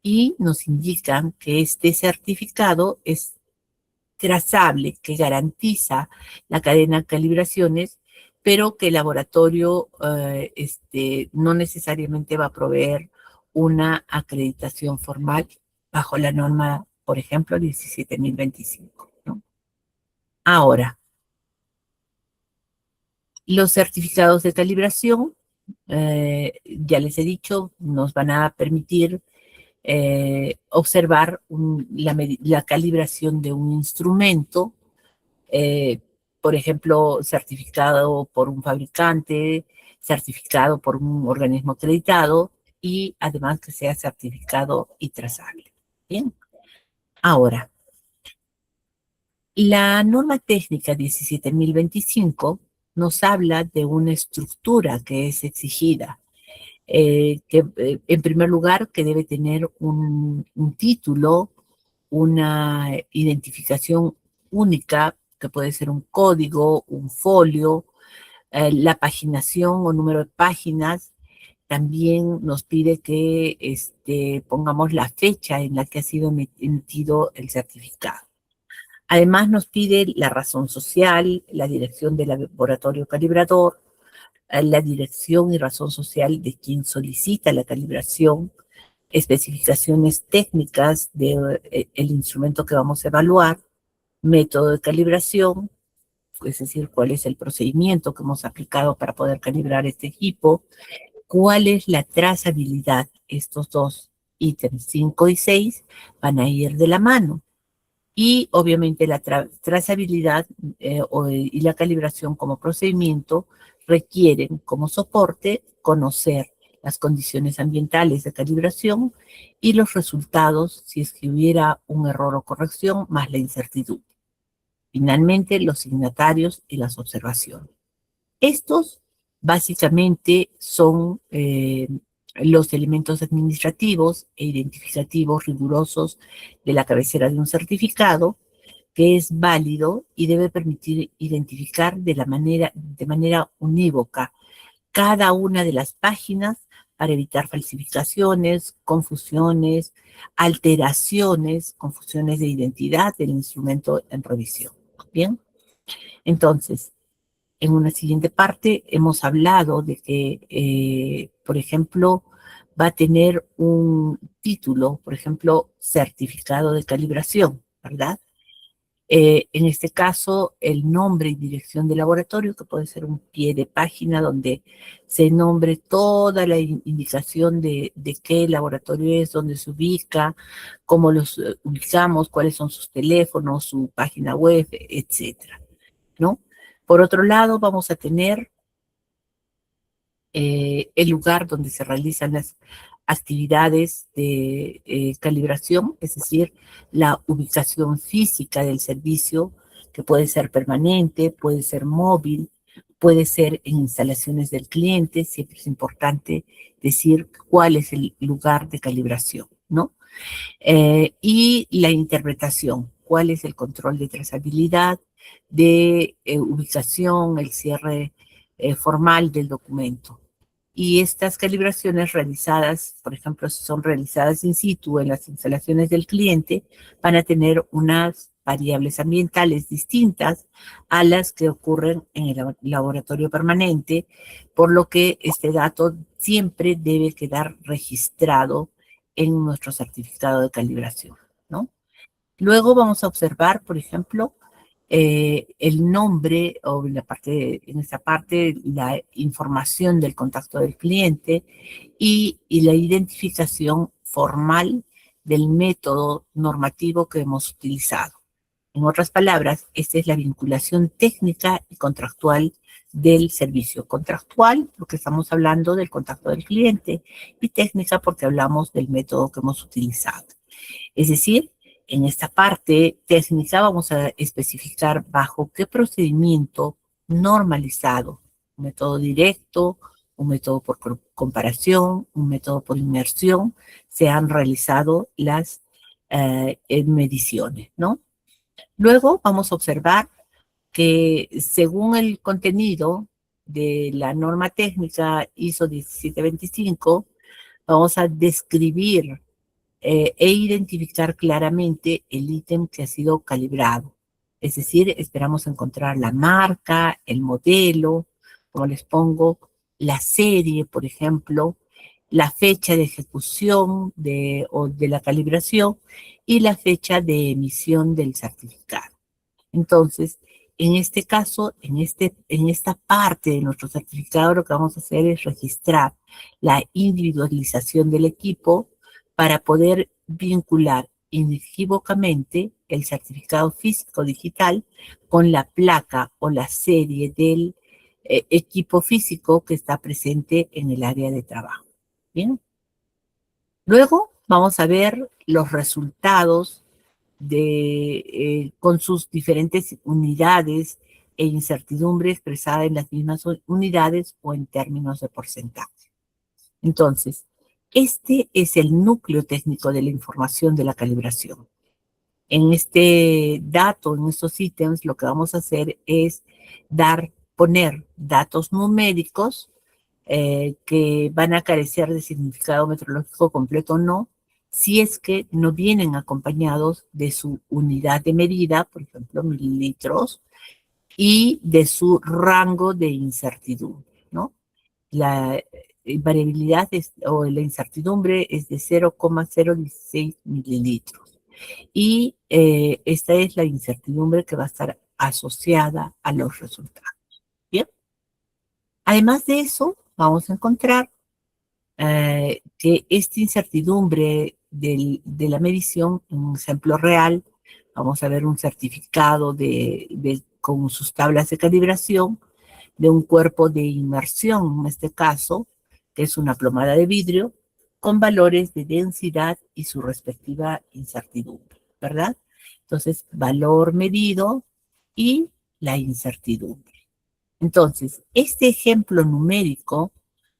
y nos indican que este certificado es trazable, que garantiza la cadena de calibraciones, pero que el laboratorio no necesariamente va a proveer una acreditación formal bajo la norma, por ejemplo, 17.025, ¿no? Ahora, los certificados de calibración, ya les he dicho, nos van a permitir observar la calibración de un instrumento, eh, por ejemplo, certificado por un fabricante, certificado por un organismo acreditado y además que sea certificado y trazable. Bien, ahora, la norma técnica 17.025 nos habla de una estructura que es exigida, en primer lugar, que debe tener un título, una identificación única, que puede ser un código, un folio, la paginación o número de páginas. También nos pide que pongamos la fecha en la que ha sido emitido el certificado. Además, nos pide la razón social, la dirección del laboratorio calibrador, la dirección y razón social de quien solicita la calibración, especificaciones técnicas del instrumento que vamos a evaluar, método de calibración, es decir, cuál es el procedimiento que hemos aplicado para poder calibrar este equipo, cuál es la trazabilidad. Estos dos ítems 5 y 6 van a ir de la mano. Y obviamente la trazabilidad y la calibración como procedimiento requieren como soporte conocer las condiciones ambientales de calibración y los resultados si es que hubiera un error o corrección más la incertidumbre. Finalmente, los signatarios y las observaciones. Estos básicamente son los elementos administrativos e identificativos rigurosos de la cabecera de un certificado, que es válido y debe permitir identificar de manera unívoca cada una de las páginas para evitar falsificaciones, confusiones, alteraciones, confusiones de identidad del instrumento en revisión. Bien, entonces, en una siguiente parte hemos hablado de que, por ejemplo, va a tener un título, por ejemplo, certificado de calibración, ¿verdad? En este caso, el nombre y dirección del laboratorio, que puede ser un pie de página donde se nombre toda la indicación de qué laboratorio es, dónde se ubica, cómo los ubicamos, cuáles son sus teléfonos, su página web, etcétera, ¿no? Por otro lado, vamos a tener el lugar donde se realizan las actividades de calibración, es decir, la ubicación física del servicio, que puede ser permanente, puede ser móvil, puede ser en instalaciones del cliente. Siempre es importante decir cuál es el lugar de calibración, ¿no? Y la interpretación, cuál es el control de trazabilidad, de ubicación, el cierre formal del documento. Y estas calibraciones realizadas, por ejemplo, si son realizadas in situ en las instalaciones del cliente, van a tener unas variables ambientales distintas a las que ocurren en el laboratorio permanente, por lo que este dato siempre debe quedar registrado en nuestro certificado de calibración, ¿no? Luego vamos a observar, por ejemplo, el nombre o en esta parte la información del contacto del cliente y la identificación formal del método normativo que hemos utilizado. En otras palabras, esta es la vinculación técnica y contractual del servicio. Contractual, porque estamos hablando del contacto del cliente, y técnica porque hablamos del método que hemos utilizado. Es decir, en esta parte técnica vamos a especificar bajo qué procedimiento normalizado, un método directo, un método por comparación, un método por inmersión, se han realizado las mediciones, ¿no? Luego vamos a observar que según el contenido de la norma técnica ISO 1725, vamos a describir e identificar claramente el ítem que ha sido calibrado. Es decir, esperamos encontrar la marca, el modelo, como les pongo, la serie, por ejemplo, la fecha de ejecución o de la calibración y la fecha de emisión del certificado. Entonces, en este caso, en esta parte de nuestro certificado, lo que vamos a hacer es registrar la individualización del equipo para poder vincular inequívocamente el certificado físico digital con la placa o la serie del equipo físico que está presente en el área de trabajo. Bien. Luego vamos a ver los resultados con sus diferentes unidades e incertidumbre expresada en las mismas unidades o en términos de porcentaje. Entonces, este es el núcleo técnico de la información de la calibración. En este dato, en estos ítems, lo que vamos a hacer es poner datos numéricos que van a carecer de significado metrológico completo o no, si es que no vienen acompañados de su unidad de medida, por ejemplo, mililitros, y de su rango de incertidumbre, ¿no? La variabilidad o la incertidumbre es de 0,016 mililitros. Y esta es la incertidumbre que va a estar asociada a los resultados. Bien. Además de eso, vamos a encontrar que esta incertidumbre de la medición, en un ejemplo real, vamos a ver un certificado con sus tablas de calibración de un cuerpo de inmersión, en este caso, que es una plomada de vidrio, con valores de densidad y su respectiva incertidumbre, ¿verdad? Entonces, valor medido y la incertidumbre. Entonces, este ejemplo numérico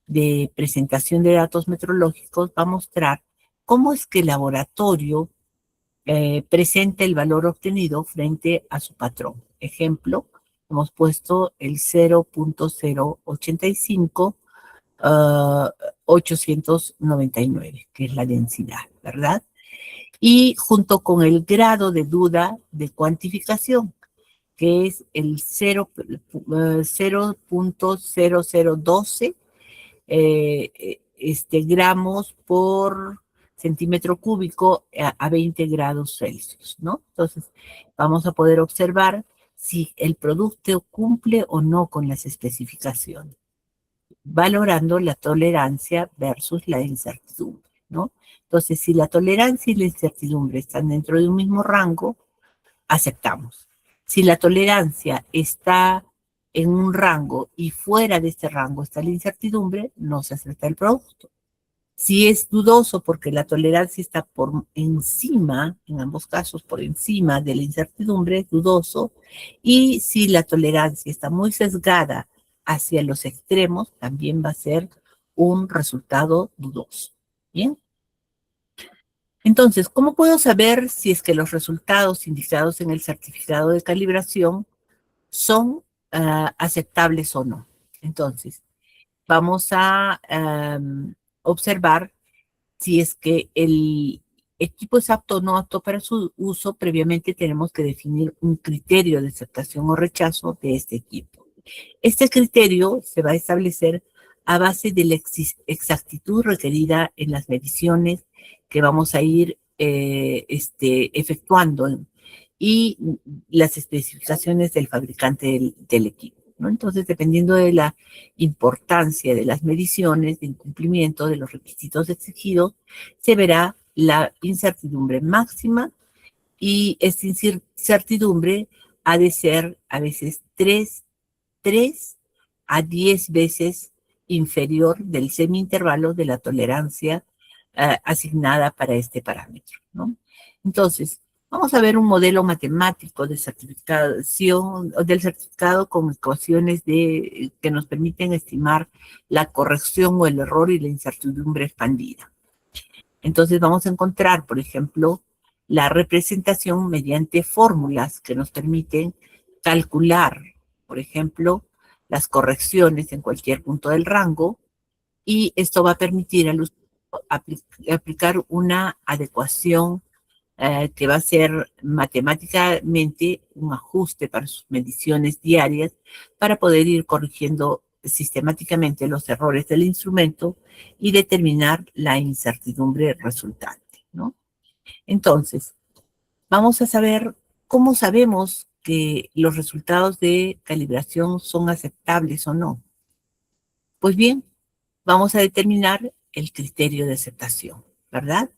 de presentación de datos metrológicos va a mostrar cómo es que el laboratorio presenta el valor obtenido frente a su patrón. Ejemplo, hemos puesto el 0.085 899, que es la densidad, ¿verdad? Y junto con el grado de duda de cuantificación, que es el 0.0012 gramos por centímetro cúbico a 20 grados Celsius, ¿no? Entonces, vamos a poder observar si el producto cumple o no con las especificaciones, valorando la tolerancia versus la incertidumbre, ¿no? Entonces, si la tolerancia y la incertidumbre están dentro de un mismo rango, aceptamos. Si la tolerancia está en un rango y fuera de este rango está la incertidumbre, no se acepta el producto. Si es dudoso porque la tolerancia está por encima, en ambos casos por encima de la incertidumbre, es dudoso. Y si la tolerancia está muy sesgada hacia los extremos, también va a ser un resultado dudoso. ¿Bien? Entonces, ¿cómo puedo saber si es que los resultados indicados en el certificado de calibración son aceptables o no? Entonces, vamos a observar si es que equipo es apto o no apto para su uso, previamente tenemos que definir un criterio de aceptación o rechazo de este equipo. Este criterio se va a establecer a base de la exactitud requerida en las mediciones que vamos a ir efectuando y las especificaciones del fabricante del equipo, ¿no? Entonces, dependiendo de la importancia de las mediciones de incumplimiento de los requisitos exigidos, se verá la incertidumbre máxima, y esta incertidumbre ha de ser a veces 3 a 10 veces inferior del semi-intervalo de la tolerancia asignada para este parámetro, ¿no? Entonces, vamos a ver un modelo matemático de certificación, del certificado con ecuaciones que nos permiten estimar la corrección o el error y la incertidumbre expandida. Entonces vamos a encontrar, por ejemplo, la representación mediante fórmulas que nos permiten calcular, por ejemplo, las correcciones en cualquier punto del rango, y esto va a permitir al usuario aplicar una adecuación que va a ser matemáticamente un ajuste para sus mediciones diarias para poder ir corrigiendo sistemáticamente los errores del instrumento y determinar la incertidumbre resultante, ¿no? Entonces, vamos a saber cómo sabemos que los resultados de calibración son aceptables o no. Pues bien, vamos a determinar el criterio de aceptación, ¿verdad?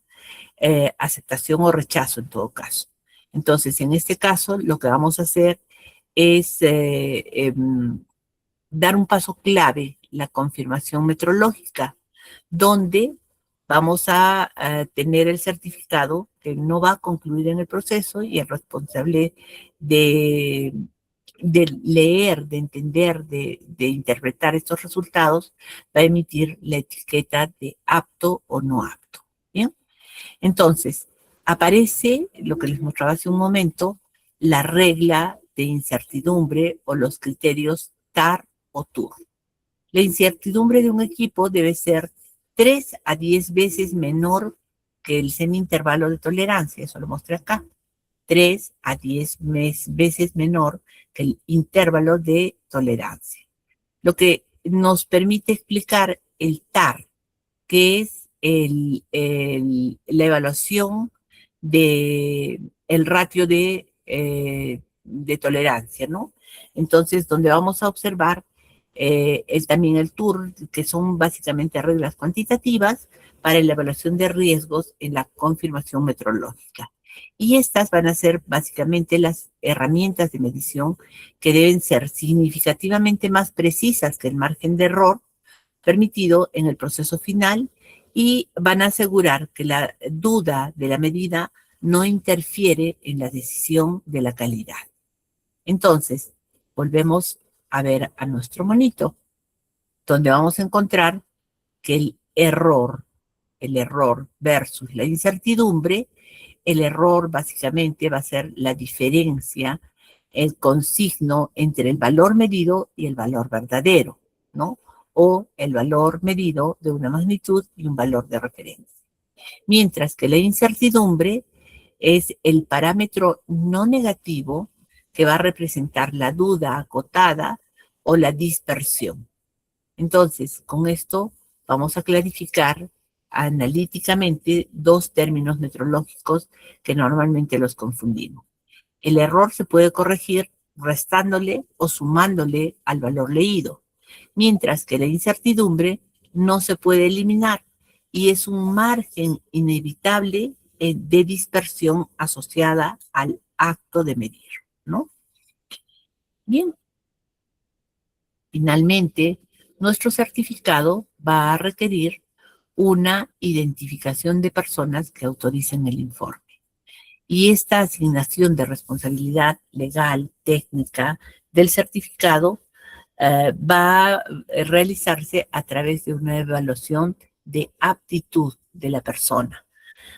Aceptación o rechazo en todo caso. Entonces, en este caso, lo que vamos a hacer es dar un paso clave, la confirmación metrológica, donde vamos a tener el certificado que no va a concluir en el proceso, y el responsable de leer, de entender, de interpretar estos resultados, va a emitir la etiqueta de apto o no apto. ¿Bien? Entonces, aparece lo que les mostraba hace un momento, la regla de incertidumbre o los criterios TAR o TUR. La incertidumbre de un equipo debe ser 3 a 10 veces menor que el semi-intervalo de tolerancia, eso lo mostré acá. 3 a 10 veces menor que el intervalo de tolerancia. Lo que nos permite explicar el TAR, que es la evaluación del ratio de tolerancia, ¿no? Entonces, donde vamos a observar también el TUR, que son básicamente reglas cuantitativas para la evaluación de riesgos en la confirmación metrológica. Y estas van a ser básicamente las herramientas de medición que deben ser significativamente más precisas que el margen de error permitido en el proceso final, y van a asegurar que la duda de la medida no interfiere en la decisión de la calidad. Entonces, volvemos a ver a nuestro monito, donde vamos a encontrar que el error versus la incertidumbre, el error básicamente va a ser la diferencia, el consigno entre el valor medido y el valor verdadero, ¿no? O el valor medido de una magnitud y un valor de referencia. Mientras que la incertidumbre es el parámetro no negativo que va a representar la duda acotada o la dispersión. Entonces, con esto vamos a clarificar analíticamente dos términos metrológicos que normalmente los confundimos. El error se puede corregir restándole o sumándole al valor leído, mientras que la incertidumbre no se puede eliminar y es un margen inevitable de dispersión asociada al acto de medir, ¿no? Bien. Finalmente, nuestro certificado va a requerir una identificación de personas que autoricen el informe. Y esta asignación de responsabilidad legal, técnica del certificado va a realizarse a través de una evaluación de aptitud de la persona.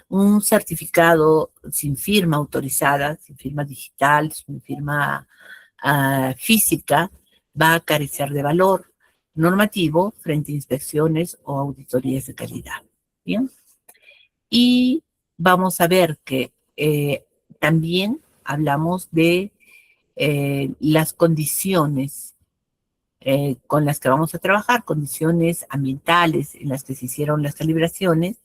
Un certificado sin firma autorizada, sin firma digital, sin firma física, va a carecer de valor normativo frente a inspecciones o auditorías de calidad. ¿Bien? Y vamos a ver que también hablamos de las condiciones con las que vamos a trabajar, condiciones ambientales en las que se hicieron las calibraciones,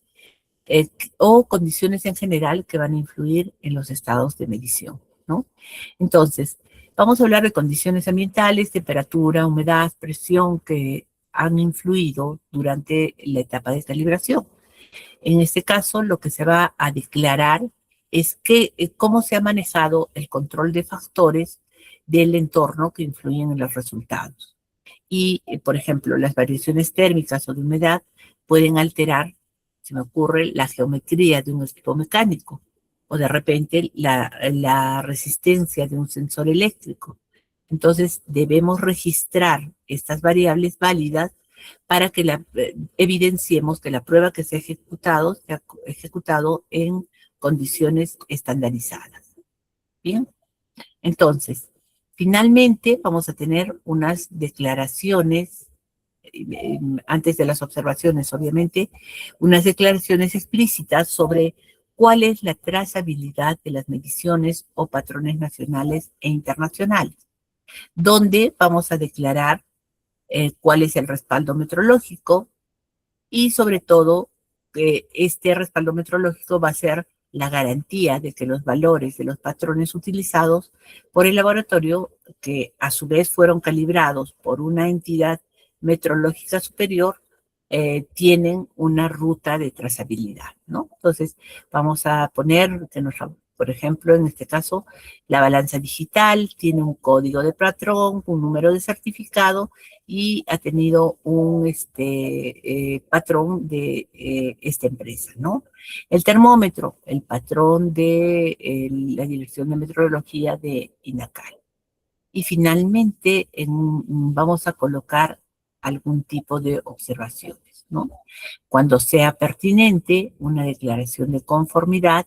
o condiciones en general que van a influir en los estados de medición, ¿no? Entonces, vamos a hablar de condiciones ambientales, temperatura, humedad, presión que han influido durante la etapa de calibración. En este caso, lo que se va a declarar es que cómo se ha manejado el control de factores del entorno que influyen en los resultados. Y, por ejemplo, las variaciones térmicas o de humedad pueden alterar, se me ocurre, la geometría de un equipo mecánico o de repente la resistencia de un sensor eléctrico. Entonces, debemos registrar estas variables válidas para que evidenciemos que la prueba que se ha ejecutado en condiciones estandarizadas. Bien, entonces, finalmente vamos a tener unas declaraciones, antes de las observaciones, obviamente, unas declaraciones explícitas sobre cuál es la trazabilidad de las mediciones o patrones nacionales e internacionales, donde vamos a declarar cuál es el respaldo metrológico y sobre todo que este respaldo metrológico va a ser la garantía de que los valores de los patrones utilizados por el laboratorio, que a su vez fueron calibrados por una entidad metrológica superior, tienen una ruta de trazabilidad, ¿no? Entonces, vamos a poner que por ejemplo, en este caso, la balanza digital tiene un código de patrón, un número de certificado y ha tenido un patrón de esta empresa, ¿no? El termómetro, el patrón de la Dirección de Meteorología de INACAL. Y finalmente vamos a colocar algún tipo de observaciones, ¿no? Cuando sea pertinente, una declaración de conformidad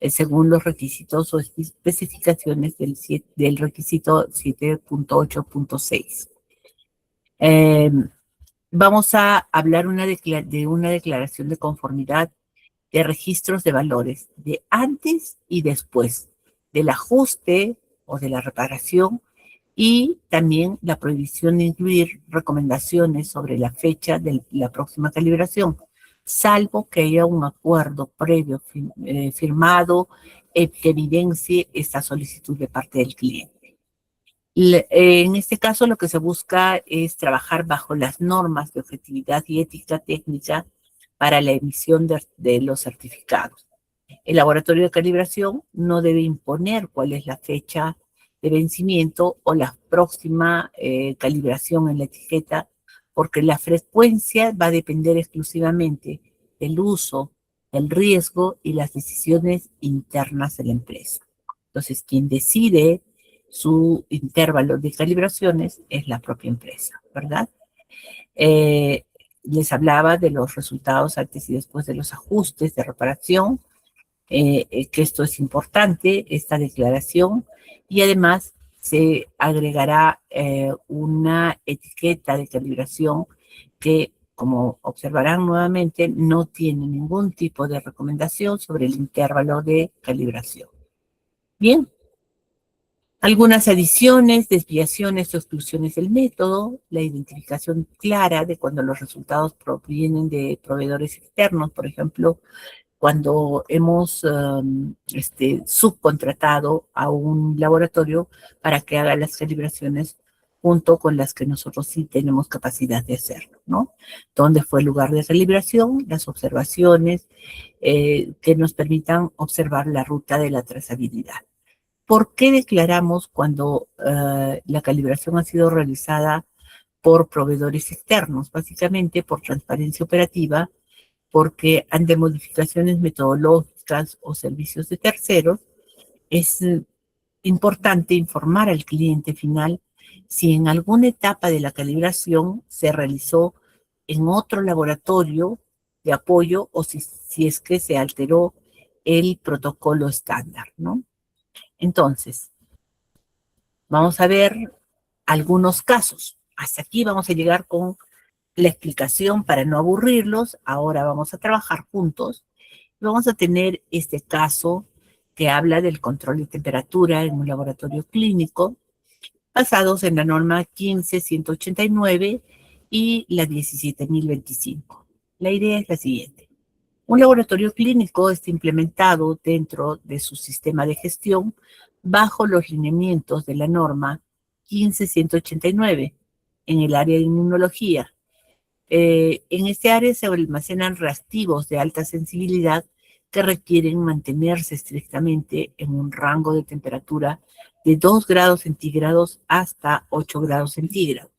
según los requisitos o especificaciones del requisito 7.8.6. Vamos a hablar de una declaración de conformidad de registros de valores de antes y después del ajuste o de la reparación y también la prohibición de incluir recomendaciones sobre la fecha de la próxima calibración, salvo que haya un acuerdo previo firmado que evidencie esta solicitud de parte del cliente. En este caso, lo que se busca es trabajar bajo las normas de objetividad y ética técnica para la emisión de los certificados. El laboratorio de calibración no debe imponer cuál es la fecha de vencimiento o la próxima calibración en la etiqueta, porque la frecuencia va a depender exclusivamente del uso, el riesgo y las decisiones internas de la empresa. Entonces, quien decide su intervalo de calibraciones es la propia empresa, ¿verdad? Les hablaba de los resultados antes y después de los ajustes de reparación, que esto es importante, esta declaración, y además se agregará una etiqueta de calibración que, como observarán nuevamente, no tiene ningún tipo de recomendación sobre el intervalo de calibración. Bien. Algunas adiciones, desviaciones o exclusiones del método, la identificación clara de cuando los resultados provienen de proveedores externos, por ejemplo, cuando hemos subcontratado a un laboratorio para que haga las calibraciones junto con las que nosotros sí tenemos capacidad de hacerlo, ¿no? ¿Dónde fue el lugar de calibración? Las observaciones que nos permitan observar la ruta de la trazabilidad. ¿Por qué declaramos cuando la calibración ha sido realizada por proveedores externos? Básicamente por transparencia operativa, porque ante modificaciones metodológicas o servicios de terceros, es importante informar al cliente final si en alguna etapa de la calibración se realizó en otro laboratorio de apoyo o si es que se alteró el protocolo estándar, ¿no? Entonces, vamos a ver algunos casos. Hasta aquí vamos a llegar con la explicación para no aburrirlos. Ahora vamos a trabajar juntos Vamos a tener este caso que habla del control de temperatura en un laboratorio clínico, basados en la norma 15189 y la 17025. La idea es la siguiente. Un laboratorio clínico está implementado dentro de su sistema de gestión bajo los lineamientos de la norma 15189 en el área de inmunología. En este área se almacenan reactivos de alta sensibilidad que requieren mantenerse estrictamente en un rango de temperatura de 2 grados centígrados hasta 8 grados centígrados.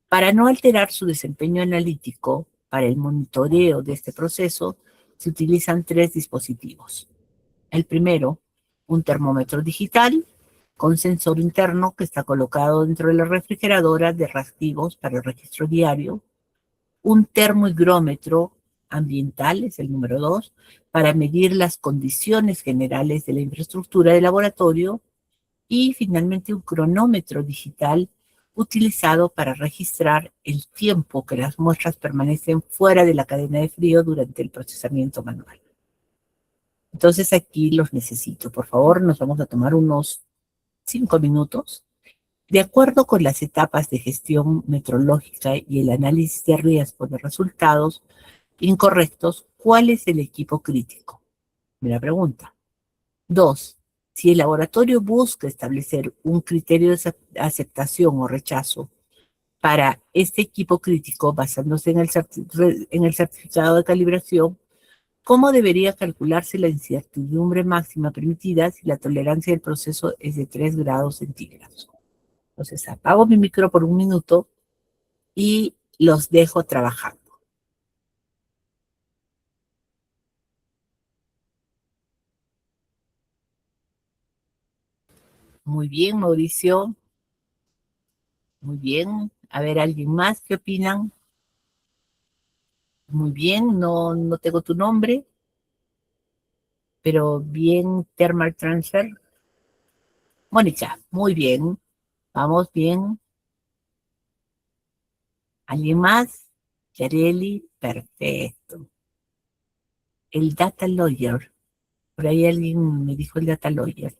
Para no alterar su desempeño analítico, para el monitoreo de este proceso, se utilizan 3 dispositivos. El primero, un termómetro digital con sensor interno que está colocado dentro de la refrigeradora de reactivos para el registro diario. Un termohigrómetro ambiental, es el número 2, para medir las condiciones generales de la infraestructura de laboratorio. Y finalmente un cronómetro digital utilizado para registrar el tiempo que las muestras permanecen fuera de la cadena de frío durante el procesamiento manual. Entonces aquí los necesito. Por favor, nos vamos a tomar unos 5 minutos. De acuerdo con las etapas de gestión metrológica y el análisis de riesgo de resultados incorrectos, ¿cuál es el equipo crítico? Primera pregunta. 2. Si el laboratorio busca establecer un criterio de aceptación o rechazo para este equipo crítico basándose en el certificado de calibración, ¿cómo debería calcularse la incertidumbre máxima permitida si la tolerancia del proceso es de 3 grados centígrados? Entonces apago mi micro por un minuto y los dejo trabajando. Muy bien, Mauricio. Muy bien. A ver, ¿alguien más? ¿Qué opinan? Muy bien, no tengo tu nombre, pero bien, Thermal Transfer. Mónica, muy bien. Vamos bien. ¿Alguien más? Yareli, perfecto. El Data Lawyer. Por ahí alguien me dijo el Data Lawyer.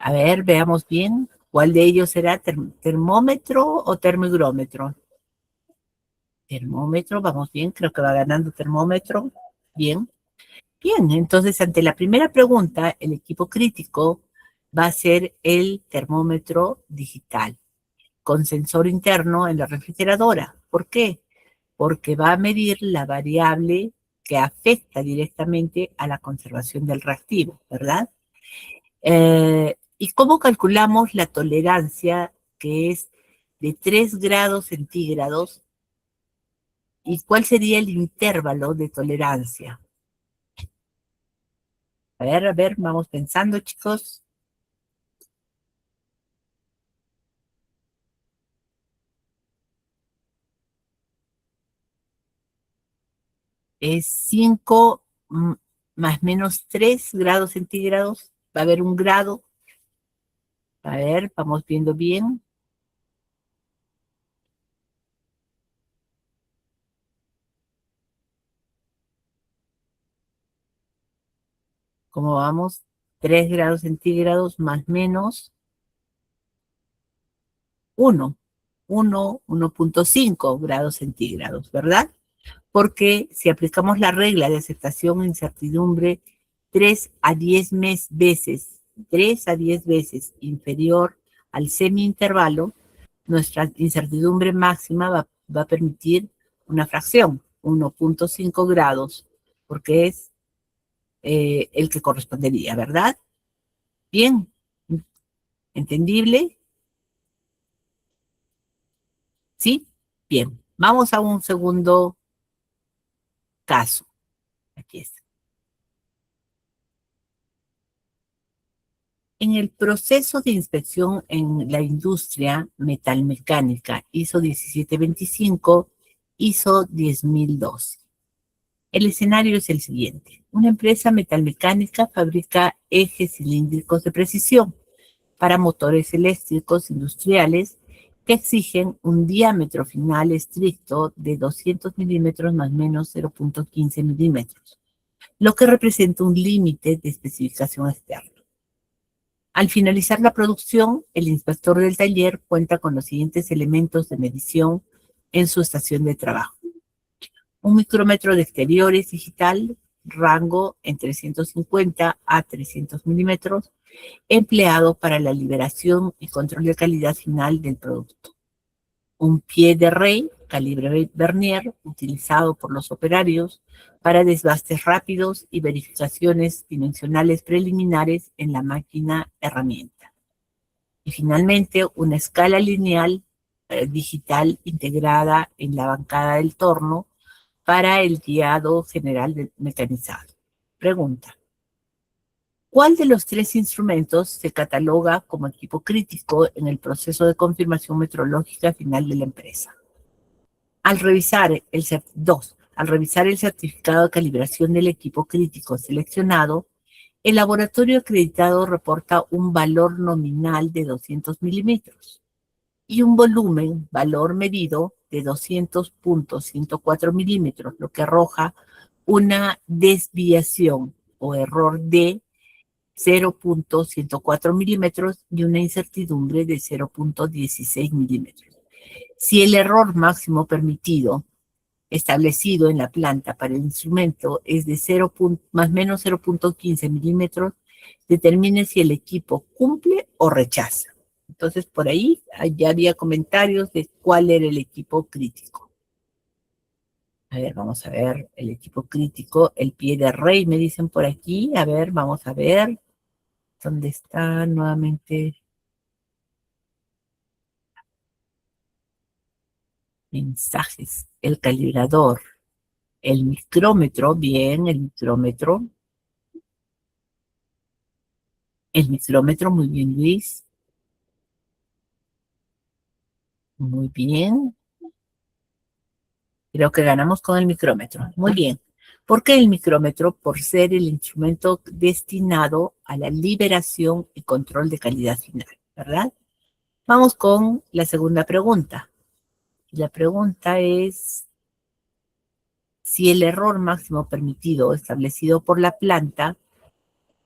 A ver, veamos bien. ¿Cuál de ellos será termómetro o termogrómetro? Termómetro, vamos bien, creo que va ganando termómetro. Bien. Bien, entonces ante la primera pregunta, el equipo crítico va a ser el termómetro digital con sensor interno en la refrigeradora. ¿Por qué? Porque va a medir la variable que afecta directamente a la conservación del reactivo, ¿verdad? ¿Y cómo calculamos la tolerancia que es de 3 grados centígrados? ¿Y cuál sería el intervalo de tolerancia? A ver, vamos pensando, chicos. Es 5 más menos 3 grados centígrados. Va a haber un grado. A ver, vamos viendo bien. ¿Cómo vamos? 3 grados centígrados más menos 1. 1.5 grados centígrados, ¿verdad? Porque si aplicamos la regla de aceptación e incertidumbre 3 a 10 veces, 3 a 10 veces inferior al semi-intervalo, nuestra incertidumbre máxima va a permitir una fracción, 1.5 grados, porque es el que correspondería, ¿verdad? Bien, ¿entendible? ¿Sí? Bien, vamos a un segundo caso. Aquí está. En el proceso de inspección en la industria metalmecánica ISO 1725, ISO 10012. El escenario es el siguiente. Una empresa metalmecánica fabrica ejes cilíndricos de precisión para motores eléctricos industriales que exigen un diámetro final estricto de 200 milímetros más menos 0.15 milímetros. lo que representa un límite de especificación externa. Al finalizar la producción, el inspector del taller cuenta con los siguientes elementos de medición en su estación de trabajo. Un micrómetro de exteriores digital, rango entre 150 a 300 milímetros, empleado para la liberación y control de calidad final del producto. Un pie de rey, calibre vernier, utilizado por los operarios para desbastes rápidos y verificaciones dimensionales preliminares en la máquina herramienta. Y finalmente, una escala lineal digital integrada en la bancada del torno para el guiado general mecanizado. Pregunta: ¿cuál de los tres instrumentos se cataloga como equipo crítico en el proceso de confirmación metrológica final de la empresa? Al revisar el certificado de calibración del equipo crítico seleccionado, el laboratorio acreditado reporta un valor nominal de 200 milímetros y un valor medido de 200.104 milímetros, lo que arroja una desviación o error de 0.104 milímetros y una incertidumbre de 0.16 milímetros. Si el error máximo permitido establecido en la planta para el instrumento es de más o menos 0.15 milímetros, determine si el equipo cumple o rechaza. Entonces, por ahí ya había comentarios de cuál era el equipo crítico. A ver, vamos a ver el equipo crítico, el pie de rey, me dicen por aquí. A ver, vamos a ver. ¿Dónde está nuevamente? Mensajes. El calibrador. El micrómetro, bien, el micrómetro. El micrómetro, muy bien, Luis. Muy bien. Creo que ganamos con el micrómetro. Muy bien. ¿Por qué el micrómetro? Por ser el instrumento destinado a la liberación y control de calidad final, ¿verdad? Vamos con la segunda pregunta. La pregunta es si el error máximo permitido establecido por la planta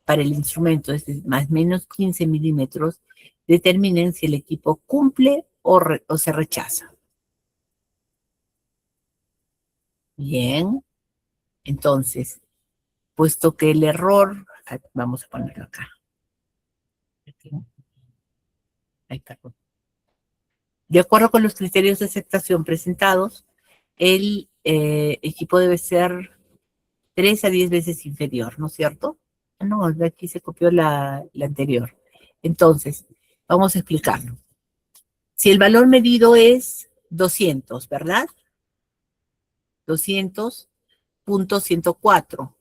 para el instrumento es de más o menos 15 milímetros, determinen si el equipo cumple o se rechaza. Bien. Entonces, puesto que el error, vamos a ponerlo acá. Ahí está. De acuerdo con los criterios de aceptación presentados, el equipo debe ser 3 a 10 veces inferior, ¿no es cierto? No, de aquí se copió la anterior. Entonces, vamos a explicarlo. Si el valor medido es 200, ¿verdad? 200.104.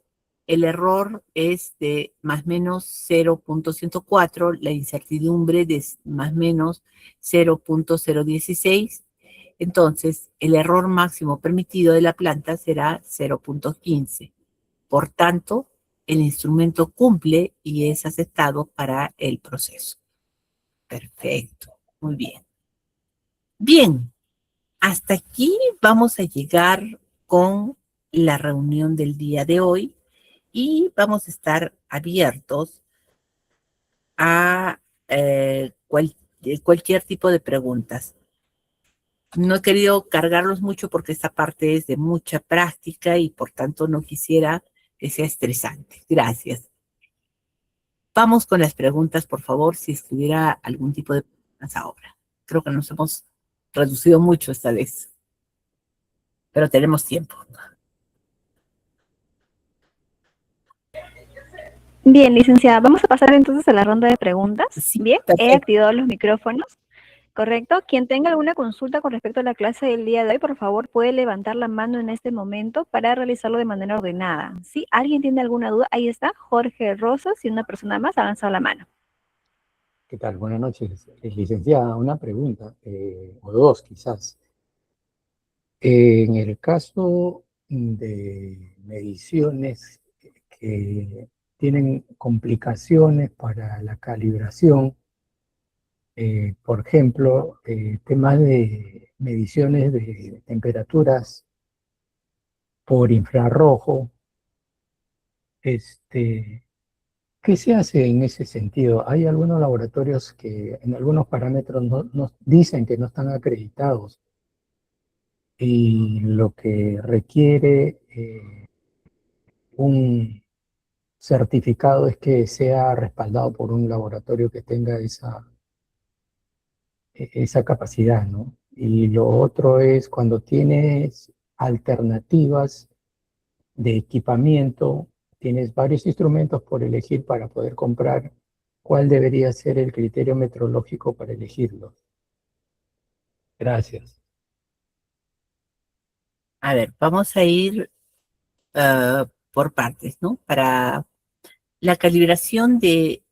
El error es de más o menos 0.104, la incertidumbre de más o menos 0.016. Entonces, el error máximo permitido de la planta será 0.15. Por tanto, el instrumento cumple y es aceptado para el proceso. Perfecto, muy bien. Bien, hasta aquí vamos a llegar con la reunión del día de hoy y vamos a estar abiertos a cualquier tipo de preguntas. No he querido cargarlos mucho porque esta parte es de mucha práctica y por tanto no quisiera que sea estresante. Gracias. Vamos con las preguntas, por favor, si estuviera algún tipo de preguntas ahora. Creo que nos hemos reducido mucho esta vez, pero tenemos tiempo. Bien, licenciada, vamos a pasar entonces a la ronda de preguntas. Sí, Bien, perfecto. he activado los micrófonos. Correcto. Quien tenga alguna consulta con respecto a la clase del día de hoy, por favor, puede levantar la mano en este momento para realizarlo de manera ordenada. ¿Sí? ¿Alguien tiene alguna duda? Ahí está, Jorge Rosas, y una persona más ha avanzado la mano. ¿Qué tal? Buenas noches. Licenciada, una pregunta, o dos quizás. En el caso de mediciones que tienen complicaciones para la calibración, por ejemplo, temas de mediciones de temperaturas por infrarrojo, ¿Qué se hace en ese sentido? Hay algunos laboratorios que en algunos parámetros nos dicen que no están acreditados y lo que requiere un certificado es que sea respaldado por un laboratorio que tenga esa capacidad, ¿no? Y lo otro es cuando tienes alternativas de equipamiento, tienes varios instrumentos por elegir para poder comprar, ¿cuál debería ser el criterio metrológico para elegirlo? Gracias. A ver, vamos a ir por partes, ¿no? Para la calibración de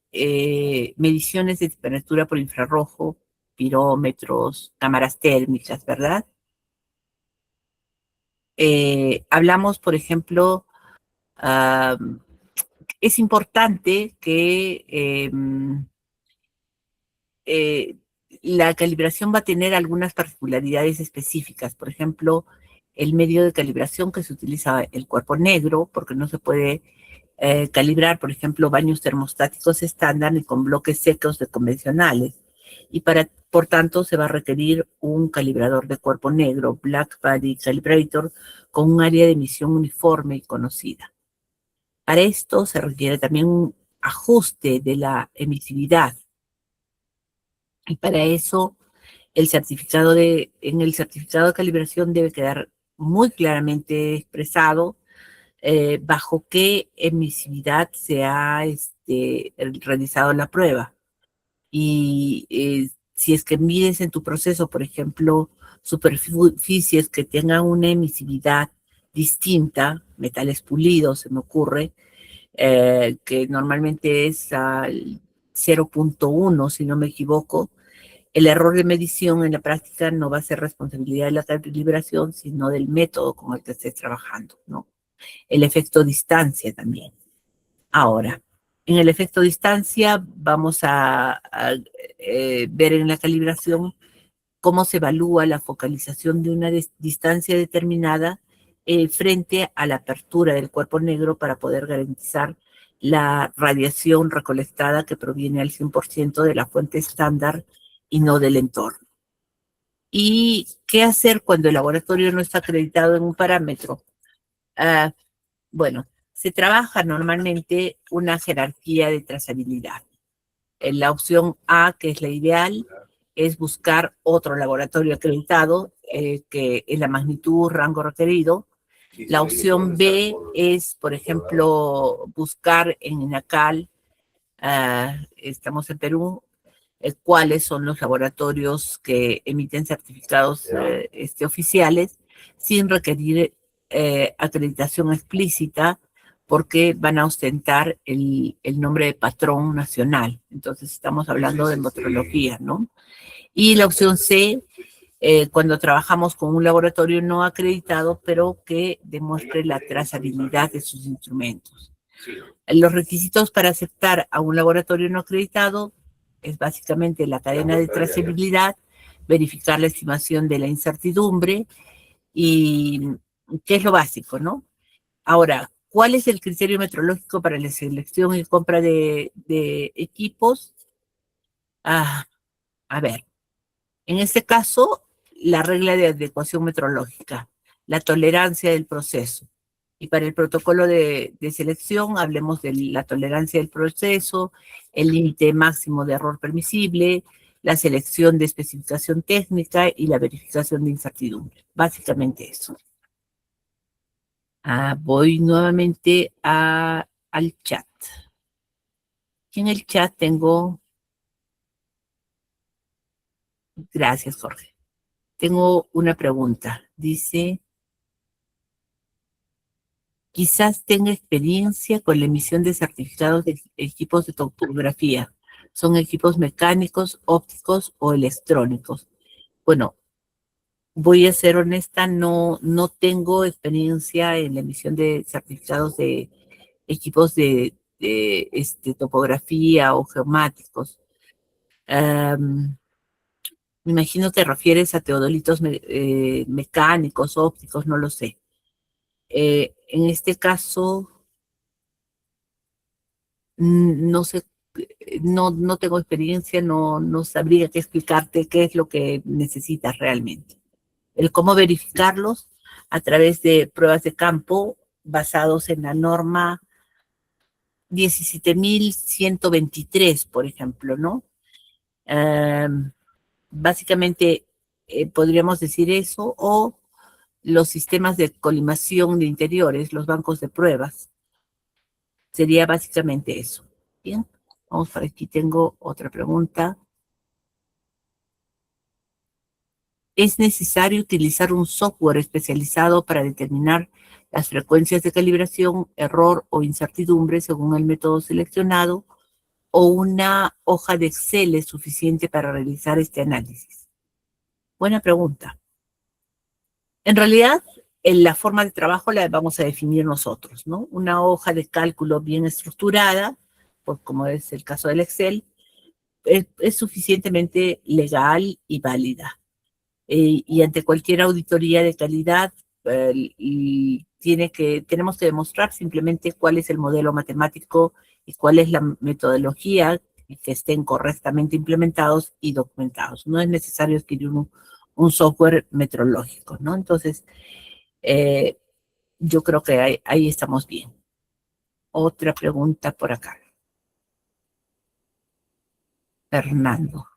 mediciones de temperatura por infrarrojo, pirómetros, cámaras térmicas, ¿verdad? Hablamos, por ejemplo, ah, es importante que eh, la calibración va a tener algunas particularidades específicas. Por ejemplo, el medio de calibración que se utiliza el cuerpo negro, porque no se puede calibrar, por ejemplo, baños termostáticos estándar ni con bloques secos de convencionales. Y por tanto, se va a requerir un calibrador de cuerpo negro, Black Body Calibrator, con un área de emisión uniforme y conocida. Para esto se requiere también un ajuste de la emisividad. Y para eso, en el certificado de calibración debe quedar muy claramente expresado bajo qué emisividad se ha realizado la prueba. Y si es que mides en tu proceso, por ejemplo, superficies que tengan una emisividad distinta, metales pulidos, se me ocurre, que normalmente es al 0.1, si no me equivoco, el error de medición en la práctica no va a ser responsabilidad de la calibración, sino del método con el que estés trabajando, ¿no? El efecto distancia también. Ahora, en el efecto distancia vamos a ver en la calibración cómo se evalúa la focalización de una distancia determinada frente a la apertura del cuerpo negro para poder garantizar la radiación recolectada que proviene al 100% de la fuente estándar y no del entorno. ¿Y qué hacer cuando el laboratorio no está acreditado en un parámetro? Ah, bueno, se trabaja normalmente una jerarquía de trazabilidad. En la opción A, que es la ideal, es buscar otro laboratorio acreditado que en la magnitud, rango requerido. La opción B es, por ejemplo, buscar en INACAL, estamos en Perú, cuáles son los laboratorios que emiten certificados oficiales sin requerir acreditación explícita porque van a ostentar el nombre de patrón nacional. Entonces estamos hablando de metrología, ¿no? Y la opción C, cuando trabajamos con un laboratorio no acreditado, pero que demuestre la trazabilidad de sus instrumentos. Los requisitos para aceptar a un laboratorio no acreditado es básicamente la cadena de trazabilidad, verificar la estimación de la incertidumbre y qué es lo básico, ¿no? Ahora, ¿cuál es el criterio metrológico para la selección y compra de equipos? A ver, en este caso, la regla de adecuación metrológica, la tolerancia del proceso. Y para el protocolo de selección, hablemos de la tolerancia del proceso, el límite máximo de error permisible, la selección de especificación técnica y la verificación de incertidumbre. Básicamente eso. Voy nuevamente al chat. Y en el chat tengo... Gracias, Jorge. Tengo una pregunta. Dice... Quizás tenga experiencia con la emisión de certificados de equipos de topografía. Son equipos mecánicos, ópticos o electrónicos. Bueno, voy a ser honesta, no tengo experiencia en la emisión de certificados de equipos de topografía o geomáticos. Me imagino te refieres a teodolitos mecánicos, ópticos, no lo sé. En este caso, No sé, no tengo experiencia, no sabría qué explicarte qué es lo que necesitas realmente. El cómo verificarlos a través de pruebas de campo basados en la norma 17.123, por ejemplo, ¿no? Básicamente podríamos decir eso, o los sistemas de colimación de interiores, los bancos de pruebas. Sería básicamente eso. Bien, vamos para aquí, tengo otra pregunta. ¿Es necesario utilizar un software especializado para determinar las frecuencias de calibración, error o incertidumbre según el método seleccionado, o una hoja de Excel es suficiente para realizar este análisis? Buena pregunta. En realidad, en la forma de trabajo la vamos a definir nosotros, ¿no? Una hoja de cálculo bien estructurada, como es el caso del Excel, es suficientemente legal y válida. Y ante cualquier auditoría de calidad, tenemos que demostrar simplemente cuál es el modelo matemático y cuál es la metodología, y que estén correctamente implementados y documentados. No es necesario adquirir un software metrológico, ¿no? Entonces, yo creo que ahí estamos bien. Otra pregunta por acá. Fernando.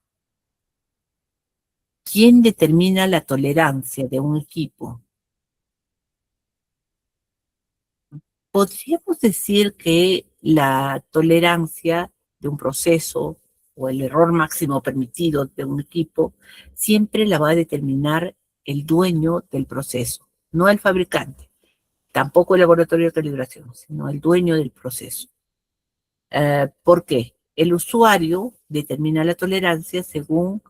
¿Quién determina la tolerancia de un equipo? Podríamos decir que la tolerancia de un proceso o el error máximo permitido de un equipo siempre la va a determinar el dueño del proceso, no el fabricante, tampoco el laboratorio de calibración, sino el dueño del proceso. ¿Por qué? El usuario determina la tolerancia según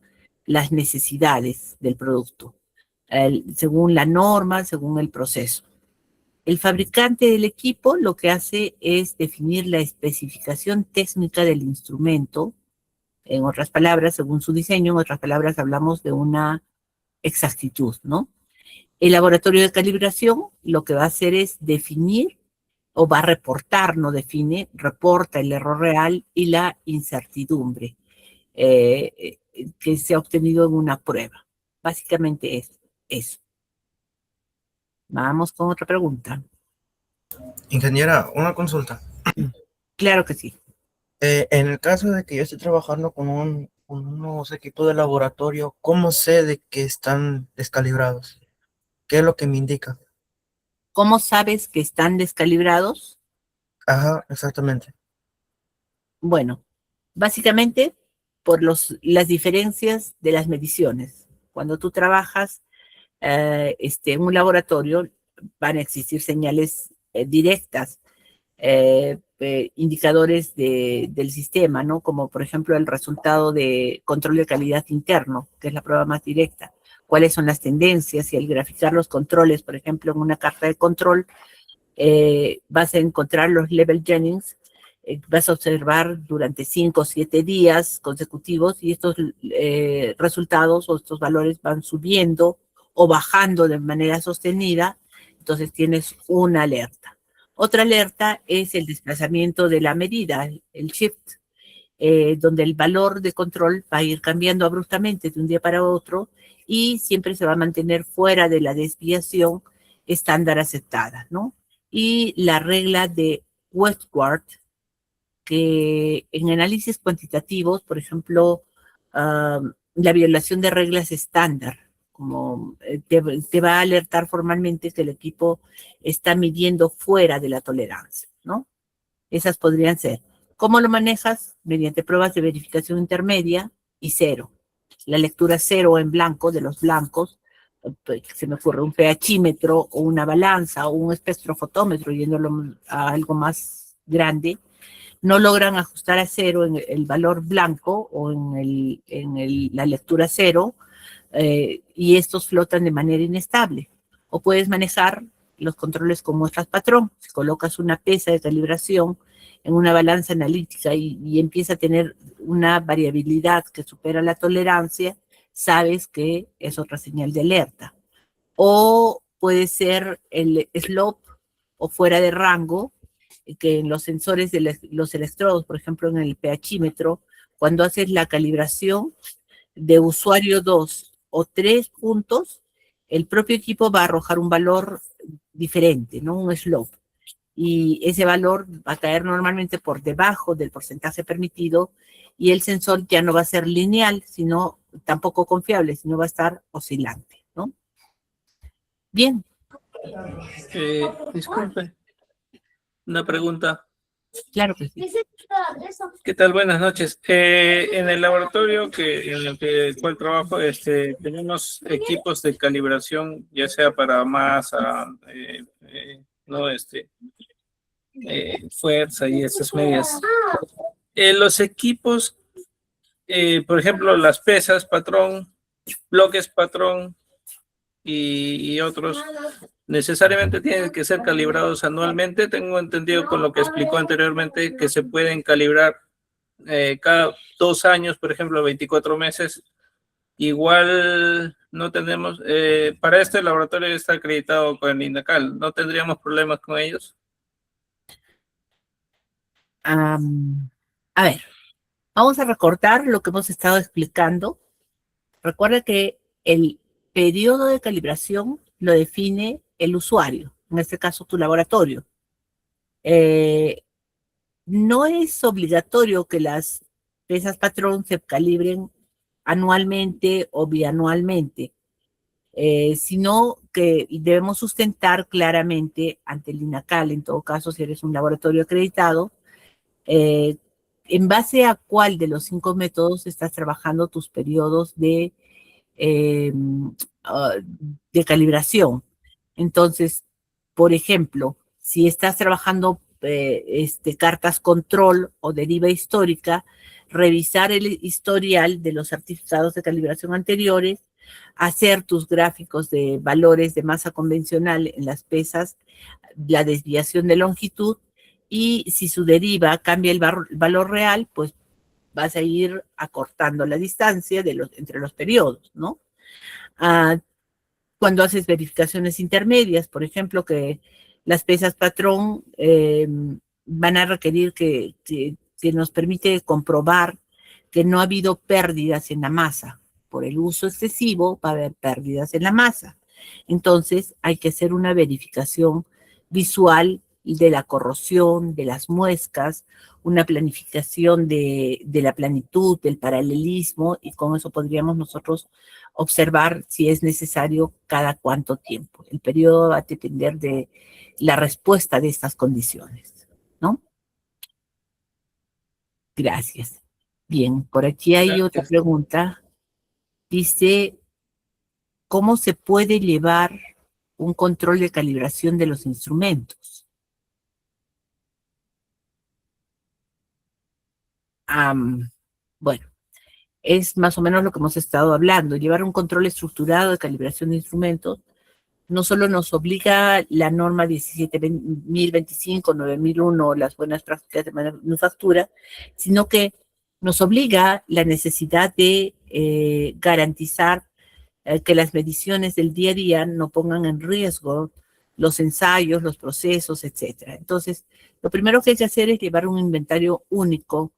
las necesidades del producto, según la norma, según el proceso. El fabricante del equipo lo que hace es definir la especificación técnica del instrumento, en otras palabras, según su diseño, en otras palabras, hablamos de una exactitud, ¿no? El laboratorio de calibración lo que va a hacer es definir, o va a reportar, no define, reporta el error real y la incertidumbre que se ha obtenido en una prueba. Básicamente es eso. Vamos con otra pregunta. Ingeniera, una consulta. Claro que sí. En el caso de que yo esté trabajando con unos equipos de laboratorio, ¿cómo sé de que están descalibrados? ¿Qué es lo que me indica? ¿Cómo sabes que están descalibrados? Ajá, exactamente. Bueno, básicamente por las diferencias de las mediciones. Cuando tú trabajas en un laboratorio, van a existir señales directas, indicadores del sistema, ¿no? Como por ejemplo el resultado de control de calidad interno, que es la prueba más directa. Cuáles son las tendencias, y al graficar los controles, por ejemplo, en una carta de control, vas a encontrar los level Jennings, vas a observar durante 5 o 7 días consecutivos, y estos resultados o estos valores van subiendo o bajando de manera sostenida. Entonces tienes una alerta. Otra alerta es el desplazamiento de la medida, el shift, donde el valor de control va a ir cambiando abruptamente de un día para otro y siempre se va a mantener fuera de la desviación estándar aceptada, ¿no? Y la regla de Westward, que en análisis cuantitativos, por ejemplo, la violación de reglas estándar, como te va a alertar formalmente que el equipo está midiendo fuera de la tolerancia, ¿no? Esas podrían ser. ¿Cómo lo manejas? Mediante pruebas de verificación intermedia y cero. La lectura cero en blanco de los blancos, se me ocurre un pHímetro o una balanza o un espectrofotómetro, yéndolo a algo más grande, no logran ajustar a cero en el valor blanco o en la lectura cero, y estos flotan de manera inestable. O puedes manejar los controles con muestras patrón. Si colocas una pesa de calibración en una balanza analítica y empieza a tener una variabilidad que supera la tolerancia, sabes que es otra señal de alerta. O puede ser el slope o fuera de rango, que en los sensores de los electrodos, por ejemplo, en el pHímetro, cuando haces la calibración de usuario 2 o 3 puntos, el propio equipo va a arrojar un valor diferente, ¿no? Un slope. Y ese valor va a caer normalmente por debajo del porcentaje permitido y el sensor ya no va a ser lineal, sino tampoco confiable, sino va a estar oscilante, ¿no? Bien. Disculpe, una pregunta. Claro que sí. ¿Qué tal? Buenas noches. En el laboratorio en el cual trabajo, tenemos equipos de calibración, ya sea para masa, no, fuerza y esas medidas. Los equipos, por ejemplo, las pesas, patrón, bloques, patrón y otros, necesariamente tienen que ser calibrados anualmente. Tengo entendido con lo que explicó anteriormente que se pueden calibrar cada 2 años, por ejemplo, 24 meses. Igual no tenemos, para este laboratorio está acreditado con el INACAL, ¿no tendríamos problemas con ellos? A ver, vamos a recordar lo que hemos estado explicando. Recuerda que el periodo de calibración lo define el usuario, en este caso tu laboratorio. No es obligatorio que las pesas patrón se calibren anualmente o bianualmente, sino que debemos sustentar claramente ante el INACAL, en todo caso si eres un laboratorio acreditado, eh, en base a cuál de los 5 métodos estás trabajando tus periodos eh, de calibración. Entonces, por ejemplo, si estás trabajando cartas control o deriva histórica, revisar el historial de los certificados de calibración anteriores, hacer tus gráficos de valores de masa convencional en las pesas, la desviación de longitud, y si su deriva cambia el valor real, pues vas a ir acortando la distancia entre los periodos, ¿no? Cuando haces verificaciones intermedias, por ejemplo, que las pesas patrón van a requerir que nos permite comprobar que no ha habido pérdidas en la masa. Por el uso excesivo va a haber pérdidas en la masa. Entonces hay que hacer una verificación visual de la corrosión, de las muescas, una planificación de la planitud, del paralelismo, y con eso podríamos nosotros observar si es necesario cada cuánto tiempo. El periodo va a depender de la respuesta de estas condiciones, ¿no? Gracias. Bien, por aquí hay otra pregunta. Dice, ¿cómo se puede llevar un control de calibración de los instrumentos? Bueno, es más o menos lo que hemos estado hablando. Llevar un control estructurado de calibración de instrumentos no solo nos obliga la norma 17.025, 9.001, las buenas prácticas de manufactura, sino que nos obliga la necesidad de garantizar que las mediciones del día a día no pongan en riesgo los ensayos, los procesos, etcétera. Entonces, lo primero que hay que hacer es llevar un inventario único,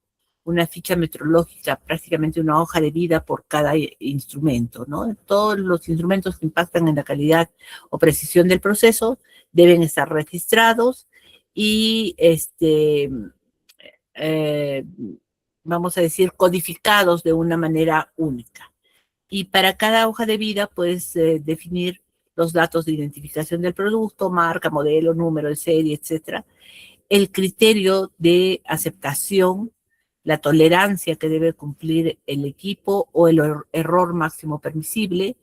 una ficha metrológica, prácticamente una hoja de vida por cada instrumento, ¿no? Todos los instrumentos que impactan en la calidad o precisión del proceso deben estar registrados y, vamos a decir, codificados de una manera única. Y para cada hoja de vida puedes definir los datos de identificación del producto, marca, modelo, número de serie, etcétera. El criterio de aceptación, la tolerancia que debe cumplir el equipo o el error máximo permisible,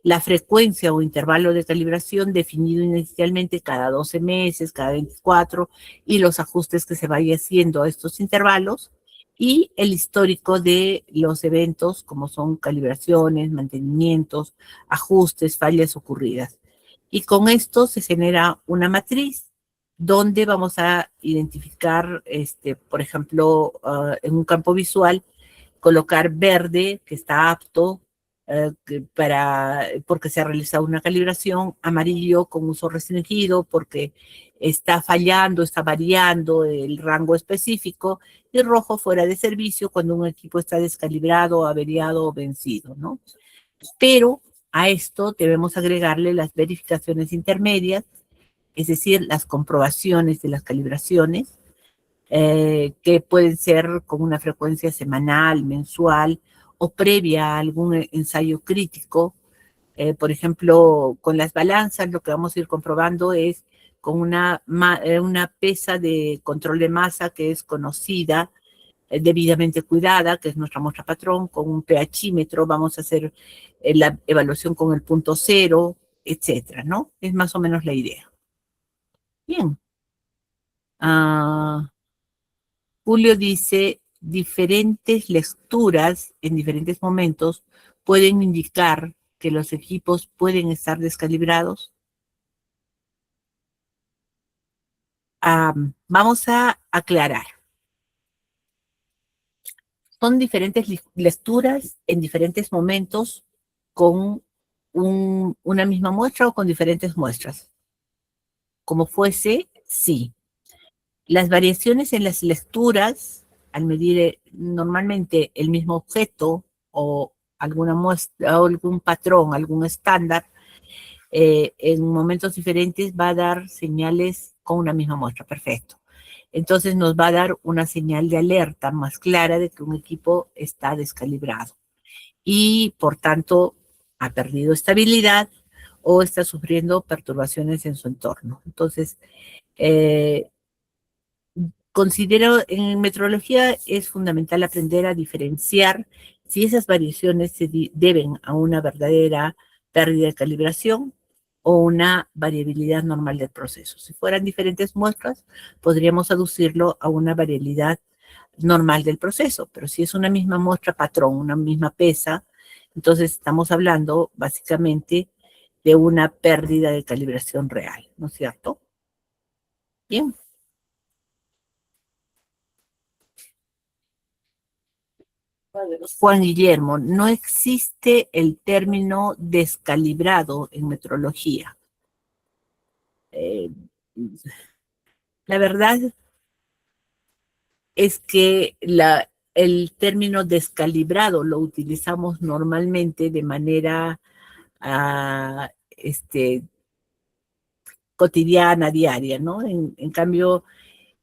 la frecuencia o intervalo de calibración definido inicialmente cada 12 meses, cada 24, y los ajustes que se vaya haciendo a estos intervalos, y el histórico de los eventos como son calibraciones, mantenimientos, ajustes, fallas ocurridas. Y con esto se genera una matriz donde vamos a identificar, por ejemplo, en un campo visual, colocar verde, que está apto, porque se ha realizado una calibración, amarillo con uso restringido porque está fallando, está variando el rango específico, y rojo fuera de servicio cuando un equipo está descalibrado, averiado o vencido, ¿no? Pero a esto debemos agregarle las verificaciones intermedias, es decir, las comprobaciones de las calibraciones, que pueden ser con una frecuencia semanal, mensual o previa a algún ensayo crítico. Por ejemplo, con las balanzas lo que vamos a ir comprobando es con una pesa de control de masa que es conocida, debidamente cuidada, que es nuestra muestra patrón. Con un pHímetro vamos a hacer la evaluación con el punto cero, etcétera, ¿no? Es más o menos la idea. Bien. Julio dice, diferentes lecturas en diferentes momentos pueden indicar que los equipos pueden estar descalibrados. Vamos a aclarar. Son diferentes lecturas en diferentes momentos con una misma muestra o con diferentes muestras. Como fuese, sí. Las variaciones en las lecturas, al medir normalmente el mismo objeto o alguna muestra o algún patrón, algún estándar, en momentos diferentes va a dar señales con una misma muestra. Perfecto. Entonces nos va a dar una señal de alerta más clara de que un equipo está descalibrado y por tanto ha perdido estabilidad o está sufriendo perturbaciones en su entorno. Entonces, considero en metrología es fundamental aprender a diferenciar si esas variaciones se deben a una verdadera pérdida de calibración o una variabilidad normal del proceso. Si fueran diferentes muestras, podríamos aducirlo a una variabilidad normal del proceso, pero si es una misma muestra patrón, una misma pesa, entonces estamos hablando básicamente de una pérdida de calibración real, ¿no es cierto? Bien. Juan Guillermo, no existe el término descalibrado en metrología. La verdad es que el término descalibrado lo utilizamos normalmente de manera cotidiana, diaria, ¿no? En cambio,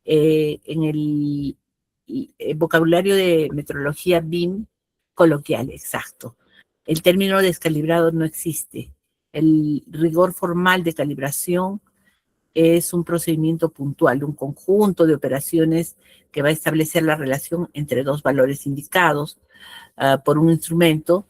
en el vocabulario de metrología BIM, coloquial, exacto. El término descalibrado no existe. El rigor formal de calibración es un procedimiento puntual, un conjunto de operaciones que va a establecer la relación entre dos valores indicados por un instrumento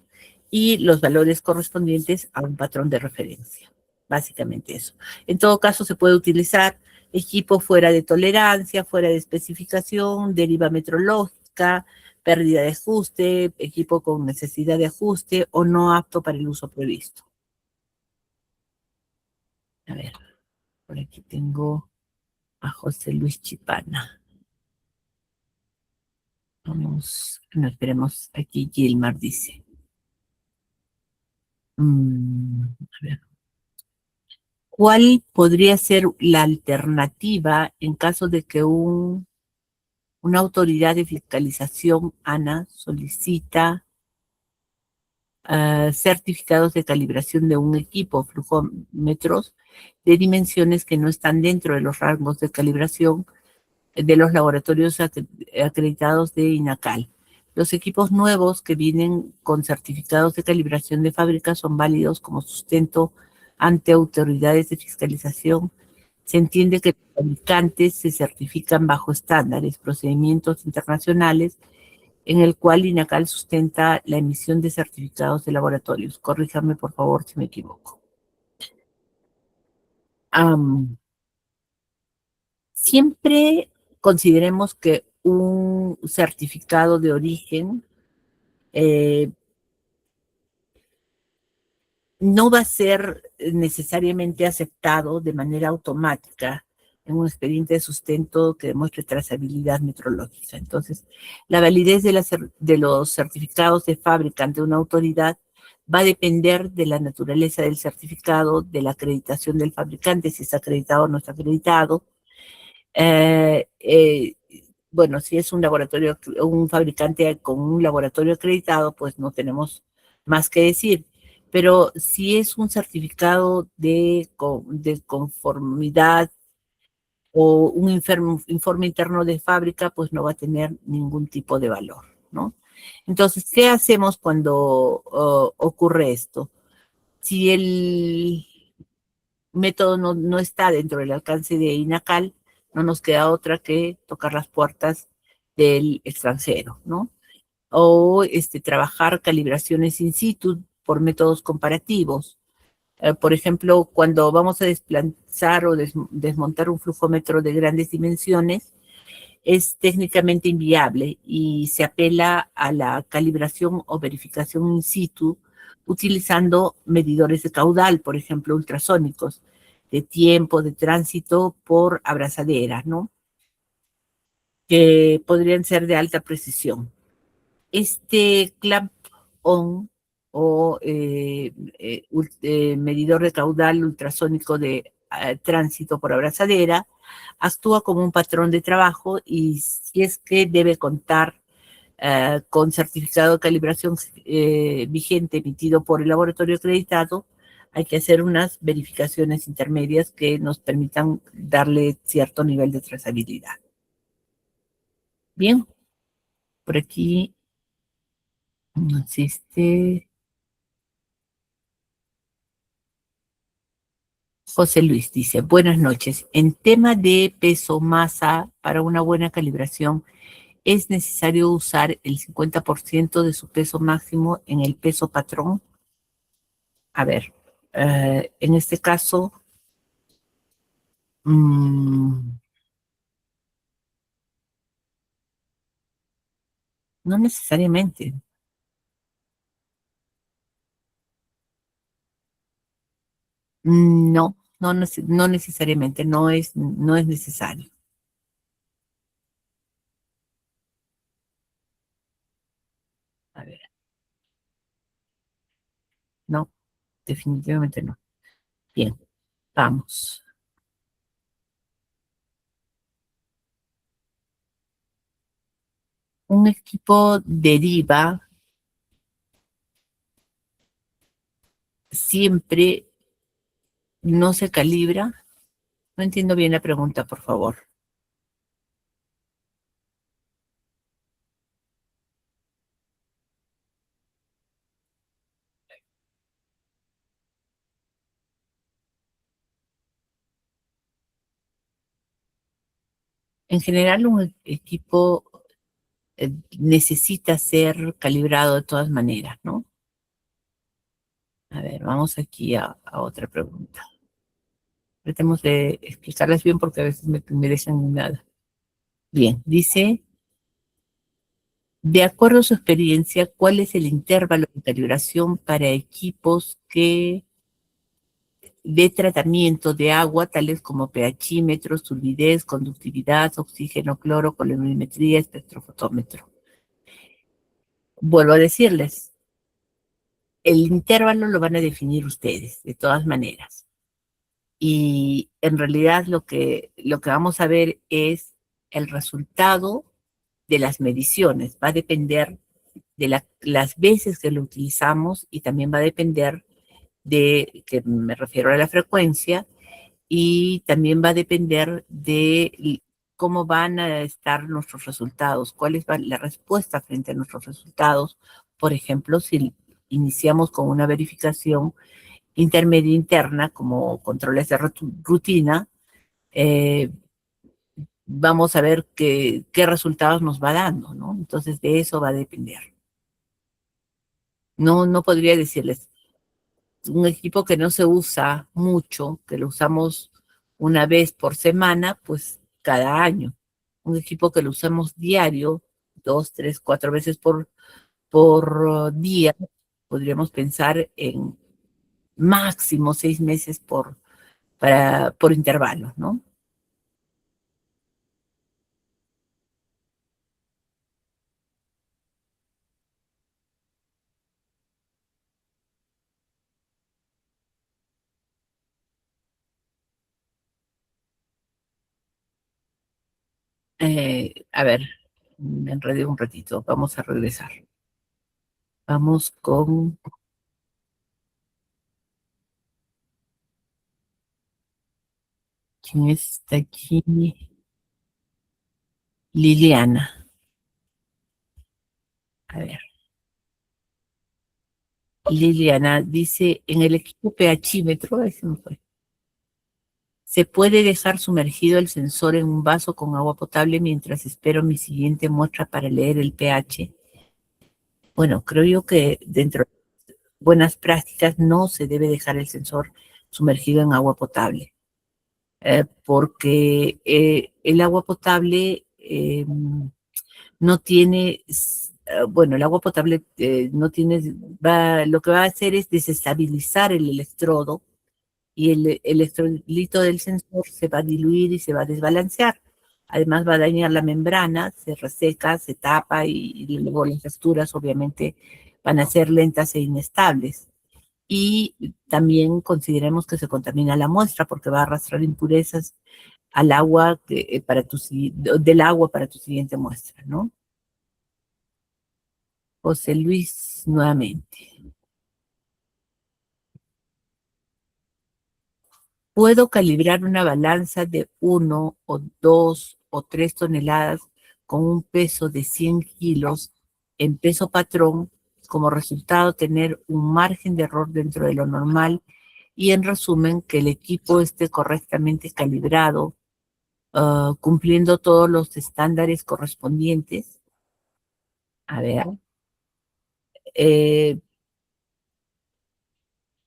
y los valores correspondientes a un patrón de referencia. Básicamente eso. En todo caso, se puede utilizar equipo fuera de tolerancia, fuera de especificación, deriva metrológica, pérdida de ajuste, equipo con necesidad de ajuste o no apto para el uso previsto. A ver, por aquí tengo a José Luis Chipana. Vamos, no esperemos, aquí Gilmar dice. A ver. ¿Cuál podría ser la alternativa en caso de que una autoridad de fiscalización, ANA, solicita certificados de calibración de un equipo, flujómetros, de dimensiones que no están dentro de los rangos de calibración de los laboratorios acreditados de INACAL? Los equipos nuevos que vienen con certificados de calibración de fábrica son válidos como sustento ante autoridades de fiscalización. Se entiende que los fabricantes se certifican bajo estándares, procedimientos internacionales, en el cual INACAL sustenta la emisión de certificados de laboratorios. Corríjame, por favor, si me equivoco. Siempre consideremos que un certificado de origen no va a ser necesariamente aceptado de manera automática en un expediente de sustento que demuestre trazabilidad metrológica. Entonces, la validez de los certificados de fábrica ante una autoridad va a depender de la naturaleza del certificado, de la acreditación del fabricante, si está acreditado o no está acreditado. Eh, eh, bueno, si es un laboratorio, un fabricante con un laboratorio acreditado, pues no tenemos más que decir. Pero si es un certificado de conformidad o un informe interno de fábrica, pues no va a tener ningún tipo de valor, ¿no? Entonces, ¿qué hacemos cuando ocurre esto? Si el método no está dentro del alcance de INACAL, no nos queda otra que tocar las puertas del extranjero, ¿no? O trabajar calibraciones in situ por métodos comparativos. Por ejemplo, cuando vamos a desplazar o desmontar un flujómetro de grandes dimensiones, es técnicamente inviable y se apela a la calibración o verificación in situ utilizando medidores de caudal, por ejemplo, ultrasónicos, de tiempo de tránsito por abrazadera, ¿no? Que podrían ser de alta precisión. Este clamp on o medidor de caudal ultrasónico de tránsito por abrazadera actúa como un patrón de trabajo y si es que debe contar con certificado de calibración vigente emitido por el laboratorio acreditado, hay que hacer unas verificaciones intermedias que nos permitan darle cierto nivel de trazabilidad. Bien, por aquí no existe. José Luis dice, buenas noches. En tema de peso masa, para una buena calibración, ¿es necesario usar el 50% de su peso máximo en el peso patrón? A ver, en este caso, mm, no necesariamente. No, no necesariamente, no es necesario. A ver, no, definitivamente no. Bien, vamos. Un equipo deriva siempre no se calibra. No entiendo bien la pregunta, por favor. En general, un equipo necesita ser calibrado de todas maneras, ¿no? A ver, vamos aquí a otra pregunta. Tratemos de explicarlas bien porque a veces me dejan en nada. Bien, dice, de acuerdo a su experiencia, ¿cuál es el intervalo de calibración para equipos de tratamiento de agua, tales como pHímetros, turbidez, conductividad, oxígeno, cloro, colorimetría, espectrofotómetro? Vuelvo a decirles, el intervalo lo van a definir ustedes, de todas maneras. Y en realidad lo que vamos a ver es el resultado de las mediciones. Va a depender de las veces que lo utilizamos y también va a depender que me refiero a la frecuencia, y también va a depender de cómo van a estar nuestros resultados, cuál es la respuesta frente a nuestros resultados. Por ejemplo, si iniciamos con una verificación intermedia interna, como controles de rutina, eh, vamos a ver qué resultados nos va dando, ¿no? Entonces, de eso va a depender. No podría decirles, un equipo que no se usa mucho, que lo usamos una vez por semana, pues cada año. Un equipo que lo usamos diario, 2, 3, 4 veces por día, podríamos pensar en máximo 6 meses por intervalo, ¿no? A ver, me enredé un ratito. Vamos a regresar. Vamos con ¿quién está aquí? Liliana. A ver. Liliana dice, en el equipo pHímetro, ahí se me fue, ¿se puede dejar sumergido el sensor en un vaso con agua potable mientras espero mi siguiente muestra para leer el pH? Bueno, creo yo que dentro de buenas prácticas no se debe dejar el sensor sumergido en agua potable, porque el agua potable no tiene, bueno, el agua potable no tiene, lo que va a hacer es desestabilizar el electrodo y el electrolito del sensor se va a diluir y se va a desbalancear. Además va a dañar la membrana, se reseca, se tapa y luego las texturas obviamente van a ser lentas e inestables. Y también consideremos que se contamina la muestra porque va a arrastrar impurezas al agua del agua para tu siguiente muestra, ¿no? José Luis, nuevamente. ¿Puedo calibrar una balanza de 1 o 2 o 3 toneladas con un peso de 100 kilos en peso patrón, como resultado tener un margen de error dentro de lo normal y en resumen que el equipo esté correctamente calibrado, cumpliendo todos los estándares correspondientes? A ver, eh,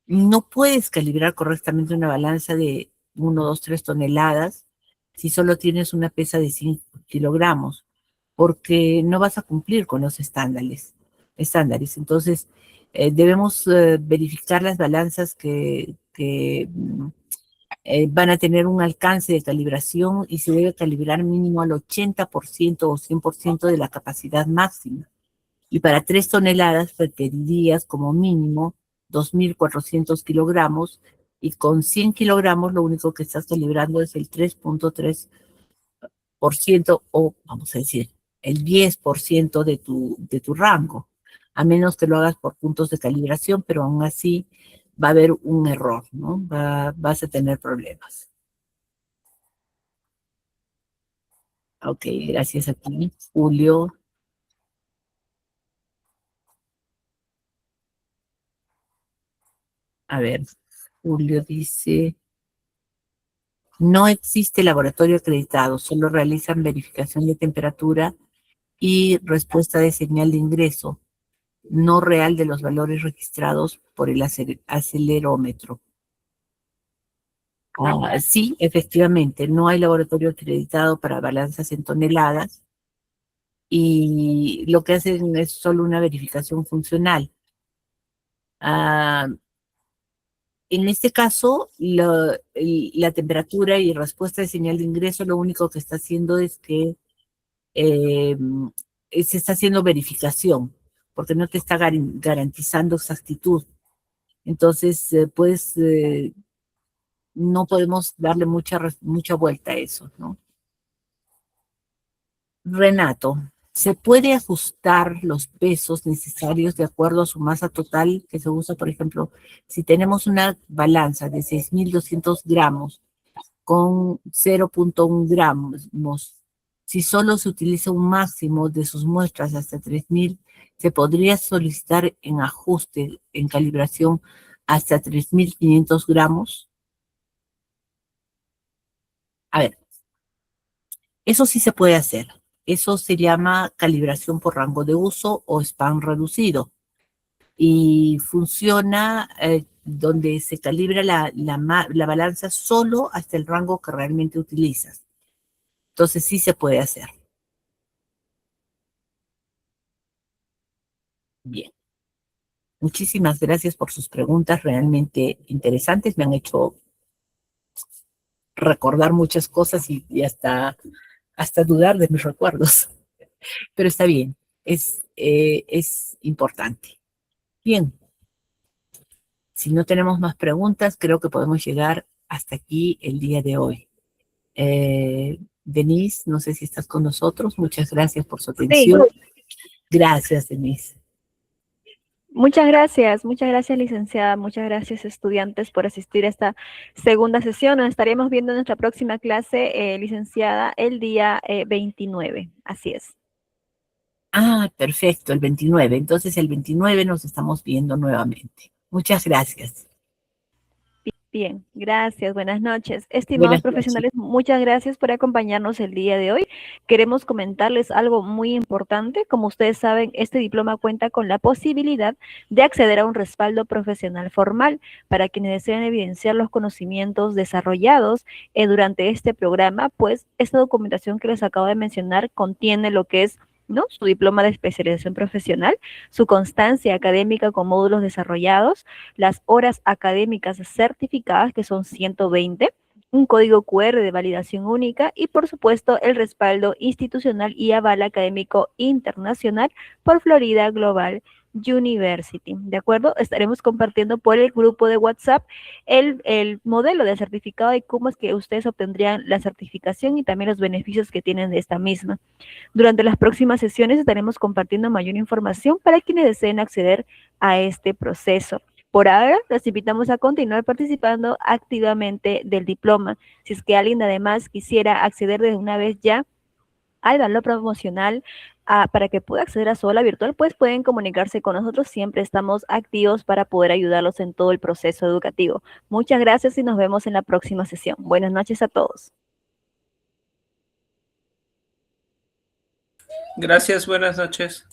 no puedes calibrar correctamente una balanza de 1, 2, 3 toneladas si solo tienes una pesa de 100 kilogramos, porque no vas a cumplir con los estándares. Entonces, debemos verificar las balanzas que van a tener un alcance de calibración y se debe calibrar mínimo al 80% o 100% de la capacidad máxima. Y para 3 toneladas requerirías como mínimo 2.400 kilogramos y con 100 kilogramos lo único que estás calibrando es el 3.3% o vamos a decir el 10% de tu rango, a menos que lo hagas por puntos de calibración, pero aún así va a haber un error, ¿no? Vas a tener problemas. Ok, gracias a ti, Julio. A ver, Julio dice, no existe laboratorio acreditado, solo realizan verificación de temperatura y respuesta de señal de ingreso, no real de los valores registrados por el acelerómetro. Sí, efectivamente, no hay laboratorio acreditado para balanzas en toneladas y lo que hacen es solo una verificación funcional. Ah, en este caso, la temperatura y respuesta de señal de ingreso lo único que está haciendo es que eh, se está haciendo verificación, porque no te está garantizando exactitud. Entonces, no podemos darle mucha vuelta a eso, ¿no? Renato, ¿se puede ajustar los pesos necesarios de acuerdo a su masa total que se usa, por ejemplo, si tenemos una balanza de 6.200 gramos con 0.1 gramos, si solo se utiliza un máximo de sus muestras hasta 3.000, se podría solicitar en ajuste, en calibración, hasta 3.500 gramos? A ver, eso sí se puede hacer. Eso se llama calibración por rango de uso o span reducido. Y funciona donde se calibra la balanza solo hasta el rango que realmente utilizas. Entonces sí se puede hacer. Bien. Muchísimas gracias por sus preguntas realmente interesantes. Me han hecho recordar muchas cosas y hasta dudar de mis recuerdos. Pero está bien, es importante. Bien, si no tenemos más preguntas, creo que podemos llegar hasta aquí el día de hoy. Denise, no sé si estás con nosotros. Muchas gracias por su atención. Gracias, Denise. Muchas gracias, licenciada, muchas gracias, estudiantes, por asistir a esta segunda sesión. Nos estaremos viendo en nuestra próxima clase, licenciada, el día 29. Así es. Ah, perfecto, el 29. Entonces el 29 nos estamos viendo nuevamente. Muchas gracias. Bien, gracias, buenas noches. Buenas Estimados noches. profesionales, muchas gracias por acompañarnos el día de hoy. Queremos comentarles algo muy importante. Como ustedes saben, este diploma cuenta con la posibilidad de acceder a un respaldo profesional formal para quienes desean evidenciar los conocimientos desarrollados durante este programa, pues esta documentación que les acabo de mencionar contiene lo que es, ¿no?, su diploma de especialización profesional, su constancia académica con módulos desarrollados, las horas académicas certificadas, que son 120, un código QR de validación única y, por supuesto, el respaldo institucional y aval académico internacional por Florida Global University. ¿De acuerdo? Estaremos compartiendo por el grupo de WhatsApp el modelo de certificado y cómo es que ustedes obtendrían la certificación y también los beneficios que tienen de esta misma. Durante las próximas sesiones estaremos compartiendo mayor información para quienes deseen acceder a este proceso. Por ahora, los invitamos a continuar participando activamente del diploma. Si es que alguien además quisiera acceder de una vez ya al valor promocional para que pueda acceder a su aula virtual, pues pueden comunicarse con nosotros. Siempre estamos activos para poder ayudarlos en todo el proceso educativo. Muchas gracias y nos vemos en la próxima sesión. Buenas noches a todos. Gracias, buenas noches.